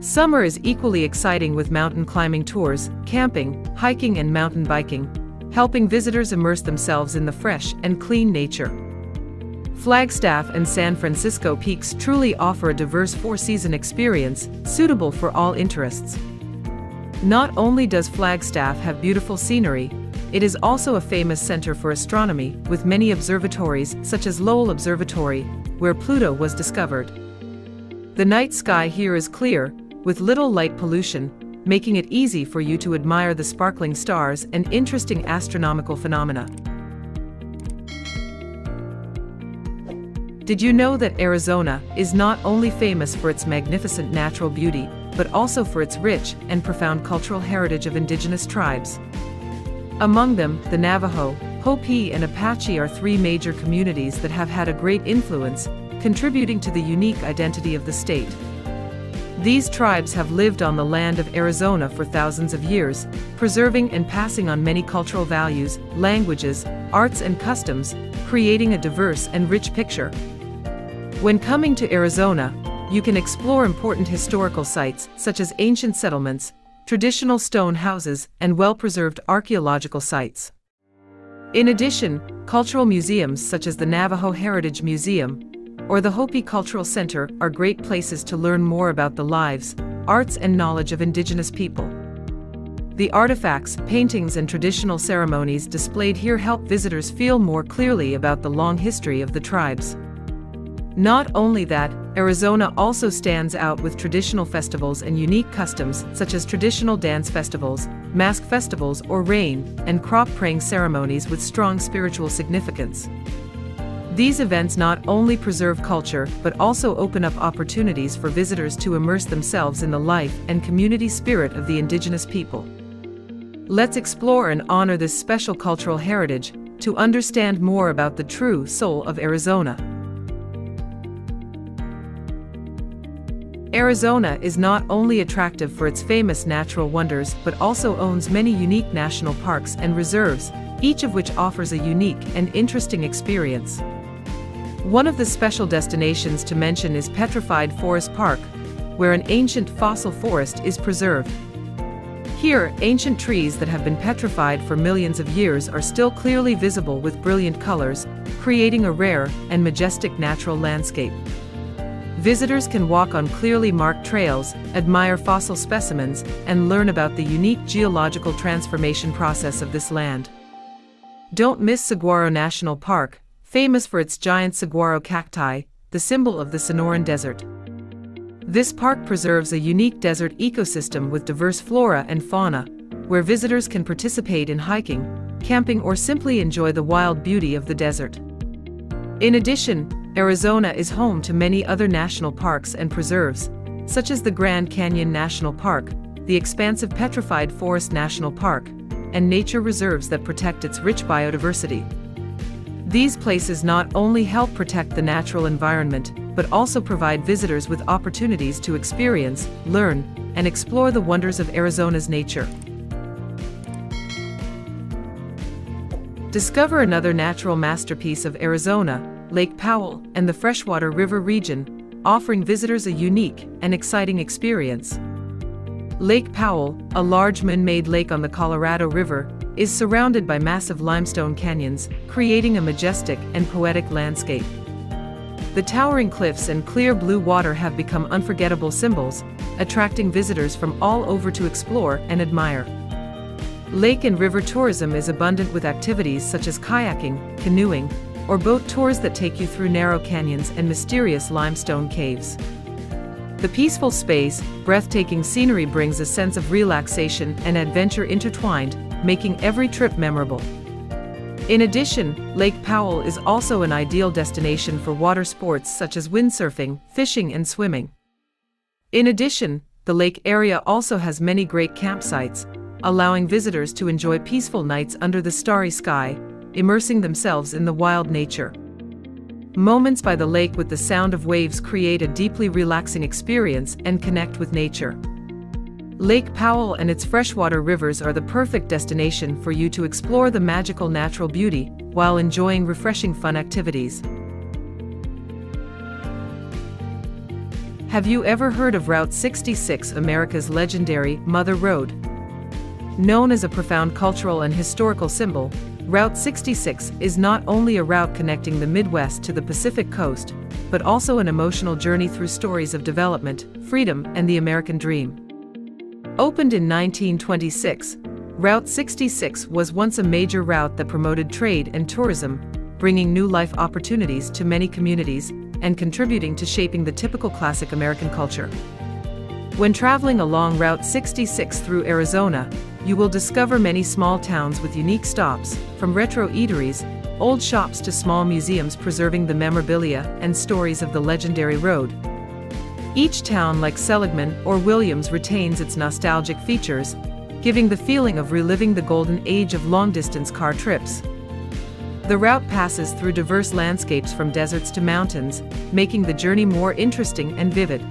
Summer is equally exciting with mountain climbing tours, camping, hiking, and mountain biking, helping visitors immerse themselves in the fresh and clean nature. Flagstaff and San Francisco Peaks truly offer a diverse four-season experience, suitable for all interests. Not only does Flagstaff have beautiful scenery, it is also a famous center for astronomy, with many observatories such as Lowell Observatory, where Pluto was discovered. The night sky here is clear, with little light pollution, making it easy for you to admire the sparkling stars and interesting astronomical phenomena. Did you know that Arizona is not only famous for its magnificent natural beauty, but also for its rich and profound cultural heritage of indigenous tribes? Among them, the Navajo, Hopi, and Apache are three major communities that have had a great influence, contributing to the unique identity of the state. These tribes have lived on the land of Arizona for thousands of years, preserving and passing on many cultural values, languages, arts, and customs, creating a diverse and rich picture. When coming to Arizona, you can explore important historical sites such as ancient settlements, traditional stone houses, and well-preserved archaeological sites. In addition, cultural museums such as the Navajo Heritage Museum or the Hopi Cultural Center are great places to learn more about the lives, arts, and knowledge of indigenous people. The artifacts, paintings, and traditional ceremonies displayed here help visitors feel more clearly about the long history of the tribes. Not only that, Arizona also stands out with traditional festivals and unique customs such as traditional dance festivals, mask festivals or rain and crop praying ceremonies with strong spiritual significance. These events not only preserve culture but also open up opportunities for visitors to immerse themselves in the life and community spirit of the indigenous people. Let's explore and honor this special cultural heritage to understand more about the true soul of Arizona. Arizona is not only attractive for its famous natural wonders but also owns many unique national parks and reserves, each of which offers a unique and interesting experience. One of the special destinations to mention is Petrified Forest Park, where an ancient fossil forest is preserved. Here, ancient trees that have been petrified for millions of years are still clearly visible with brilliant colors, creating a rare and majestic natural landscape. Visitors can walk on clearly marked trails, admire fossil specimens, and learn about the unique geological transformation process of this land. Don't miss Saguaro National Park, famous for its giant saguaro cacti, the symbol of the Sonoran Desert. This park preserves a unique desert ecosystem with diverse flora and fauna, where visitors can participate in hiking, camping, or simply enjoy the wild beauty of the desert. In addition, Arizona is home to many other national parks and preserves, such as the Grand Canyon National Park, the expansive Petrified Forest National Park, and nature reserves that protect its rich biodiversity. These places not only help protect the natural environment, but also provide visitors with opportunities to experience, learn, and explore the wonders of Arizona's nature. Discover another natural masterpiece of Arizona, Lake Powell and the Freshwater River region, offering visitors a unique and exciting experience. Lake Powell, a large man-made lake on the Colorado River, is surrounded by massive limestone canyons, creating a majestic and poetic landscape. The towering cliffs and clear blue water have become unforgettable symbols, attracting visitors from all over to explore and admire. Lake and river tourism is abundant with activities such as kayaking, canoeing, or boat tours that take you through narrow canyons and mysterious limestone caves. The peaceful space, breathtaking scenery brings a sense of relaxation and adventure intertwined, making every trip memorable. In addition, Lake Powell is also an ideal destination for water sports such as windsurfing, fishing, and swimming. In addition, the lake area also has many great campsites, allowing visitors to enjoy peaceful nights under the starry sky, immersing themselves in the wild nature. Moments by the lake with the sound of waves create a deeply relaxing experience and connect with nature. Lake Powell and its freshwater rivers are the perfect destination for you to explore the magical natural beauty while enjoying refreshing fun activities. Have you ever heard of Route 66, America's legendary Mother Road? Known as a profound cultural and historical symbol, Route 66 is not only a route connecting the Midwest to the Pacific coast, but also an emotional journey through stories of development, freedom, and the American dream. Opened in 1926, Route 66 was once a major route that promoted trade and tourism, bringing new life opportunities to many communities and contributing to shaping the typical classic American culture. When traveling along Route 66 through Arizona, you will discover many small towns with unique stops, from retro eateries, old shops to small museums preserving the memorabilia and stories of the legendary road. Each town, like Seligman or Williams, retains its nostalgic features, giving the feeling of reliving the golden age of long-distance car trips. The route passes through diverse landscapes from deserts to mountains, making the journey more interesting and vivid.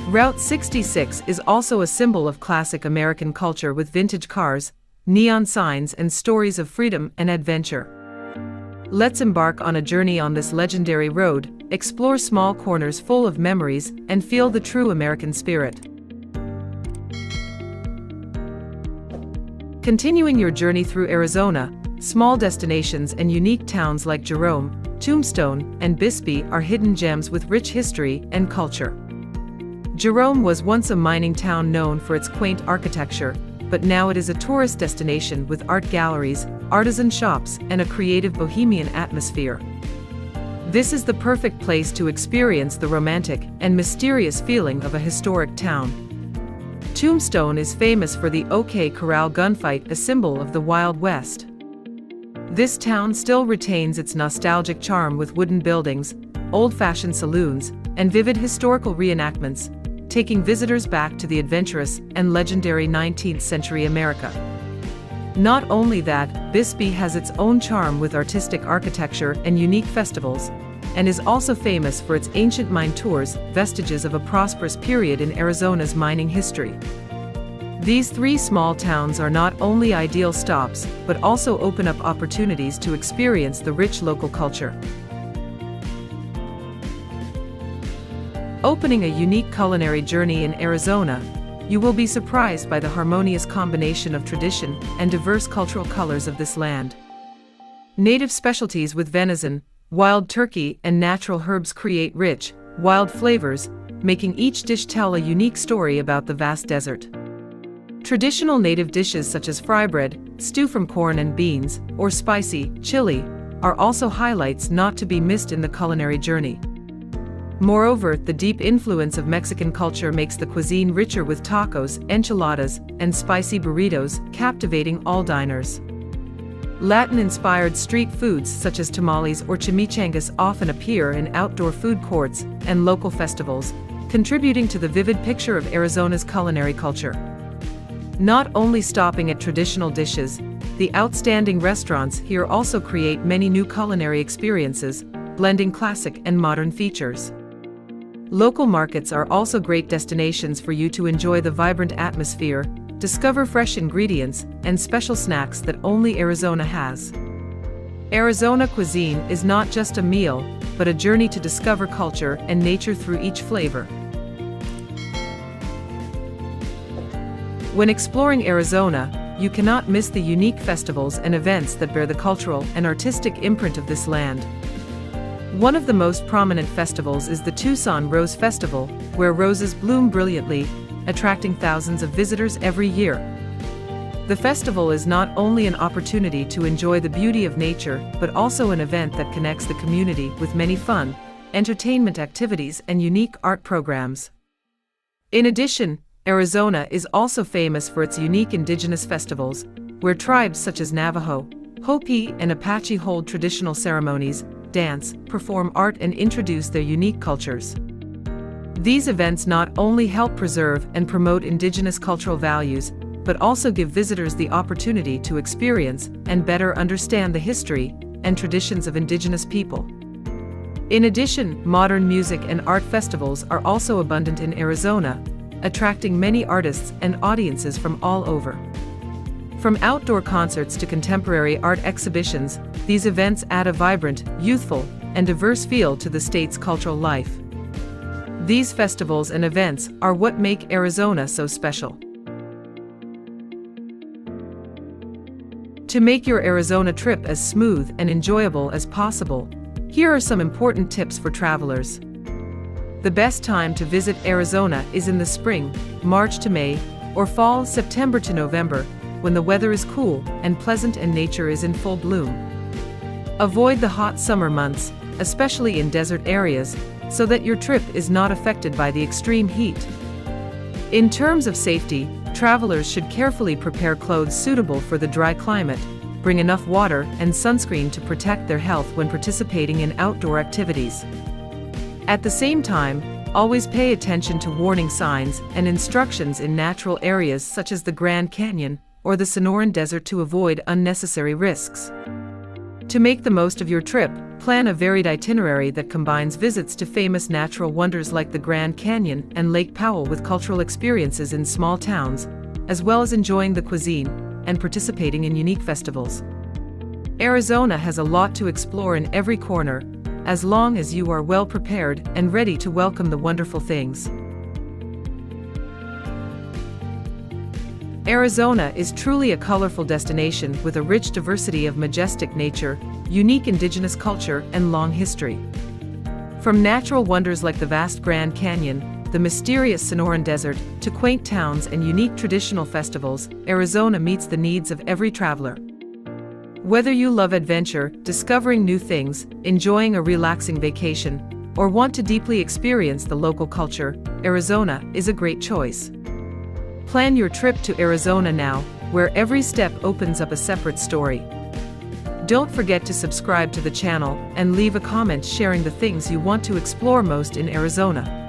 Route 66 is also a symbol of classic American culture with vintage cars, neon signs, and stories of freedom and adventure. Let's embark on a journey on this legendary road, explore small corners full of memories, and feel the true American spirit. Continuing your journey through Arizona, small destinations and unique towns like Jerome, Tombstone, and Bisbee are hidden gems with rich history and culture. Jerome was once a mining town known for its quaint architecture, but now it is a tourist destination with art galleries, artisan shops, and a creative bohemian atmosphere. This is the perfect place to experience the romantic and mysterious feeling of a historic town. Tombstone is famous for the OK Corral gunfight, a symbol of the Wild West. This town still retains its nostalgic charm with wooden buildings, old-fashioned saloons, and vivid historical reenactments, taking visitors back to the adventurous and legendary 19th-century America. Not only that, Bisbee has its own charm with artistic architecture and unique festivals, and is also famous for its ancient mine tours, vestiges of a prosperous period in Arizona's mining history. These three small towns are not only ideal stops, but also open up opportunities to experience the rich local culture. Opening a unique culinary journey in Arizona, you will be surprised by the harmonious combination of tradition and diverse cultural colors of this land. Native specialties with venison, wild turkey, and natural herbs create rich, wild flavors, making each dish tell a unique story about the vast desert. Traditional native dishes such as fry bread, stew from corn and beans, or spicy chili are also highlights not to be missed in the culinary journey. Moreover, the deep influence of Mexican culture makes the cuisine richer with tacos, enchiladas, and spicy burritos, captivating all diners. Latin-inspired street foods such as tamales or chimichangas often appear in outdoor food courts and local festivals, contributing to the vivid picture of Arizona's culinary culture. Not only stopping at traditional dishes, the outstanding restaurants here also create many new culinary experiences, blending classic and modern features. Local markets are also great destinations for you to enjoy the vibrant atmosphere, discover fresh ingredients, and special snacks that only Arizona has. Arizona cuisine is not just a meal, but a journey to discover culture and nature through each flavor. When exploring Arizona, you cannot miss the unique festivals and events that bear the cultural and artistic imprint of this land. One of the most prominent festivals is the Tucson Rose Festival, where roses bloom brilliantly, attracting thousands of visitors every year. The festival is not only an opportunity to enjoy the beauty of nature, but also an event that connects the community with many fun, entertainment activities and unique art programs. In addition, Arizona is also famous for its unique indigenous festivals, where tribes such as Navajo, Hopi, and Apache hold traditional ceremonies, dance, perform art, and introduce their unique cultures. These events not only help preserve and promote indigenous cultural values, but also give visitors the opportunity to experience and better understand the history and traditions of indigenous people. In addition, modern music and art festivals are also abundant in Arizona, attracting many artists and audiences from all over. From outdoor concerts to contemporary art exhibitions, these events add a vibrant, youthful, and diverse feel to the state's cultural life. These festivals and events are what make Arizona so special. To make your Arizona trip as smooth and enjoyable as possible, here are some important tips for travelers. The best time to visit Arizona is in the spring, March to May, or fall, September to November, when the weather is cool and pleasant and nature is in full bloom. Avoid the hot summer months, especially in desert areas, so that your trip is not affected by the extreme heat. In terms of safety, travelers should carefully prepare clothes suitable for the dry climate, bring enough water and sunscreen to protect their health when participating in outdoor activities. At the same time, always pay attention to warning signs and instructions in natural areas such as the Grand Canyon or the Sonoran Desert to avoid unnecessary risks. To make the most of your trip, plan a varied itinerary that combines visits to famous natural wonders like the Grand Canyon and Lake Powell with cultural experiences in small towns, as well as enjoying the cuisine and participating in unique festivals. Arizona has a lot to explore in every corner, as long as you are well prepared and ready to welcome the wonderful things. Arizona is truly a colorful destination with a rich diversity of majestic nature, unique indigenous culture, and long history. From natural wonders like the vast Grand Canyon, the mysterious Sonoran Desert, to quaint towns and unique traditional festivals, Arizona meets the needs of every traveler. Whether you love adventure, discovering new things, enjoying a relaxing vacation, or want to deeply experience the local culture, Arizona is a great choice. Plan your trip to Arizona now, where every step opens up a separate story. Don't forget to subscribe to the channel and leave a comment sharing the things you want to explore most in Arizona.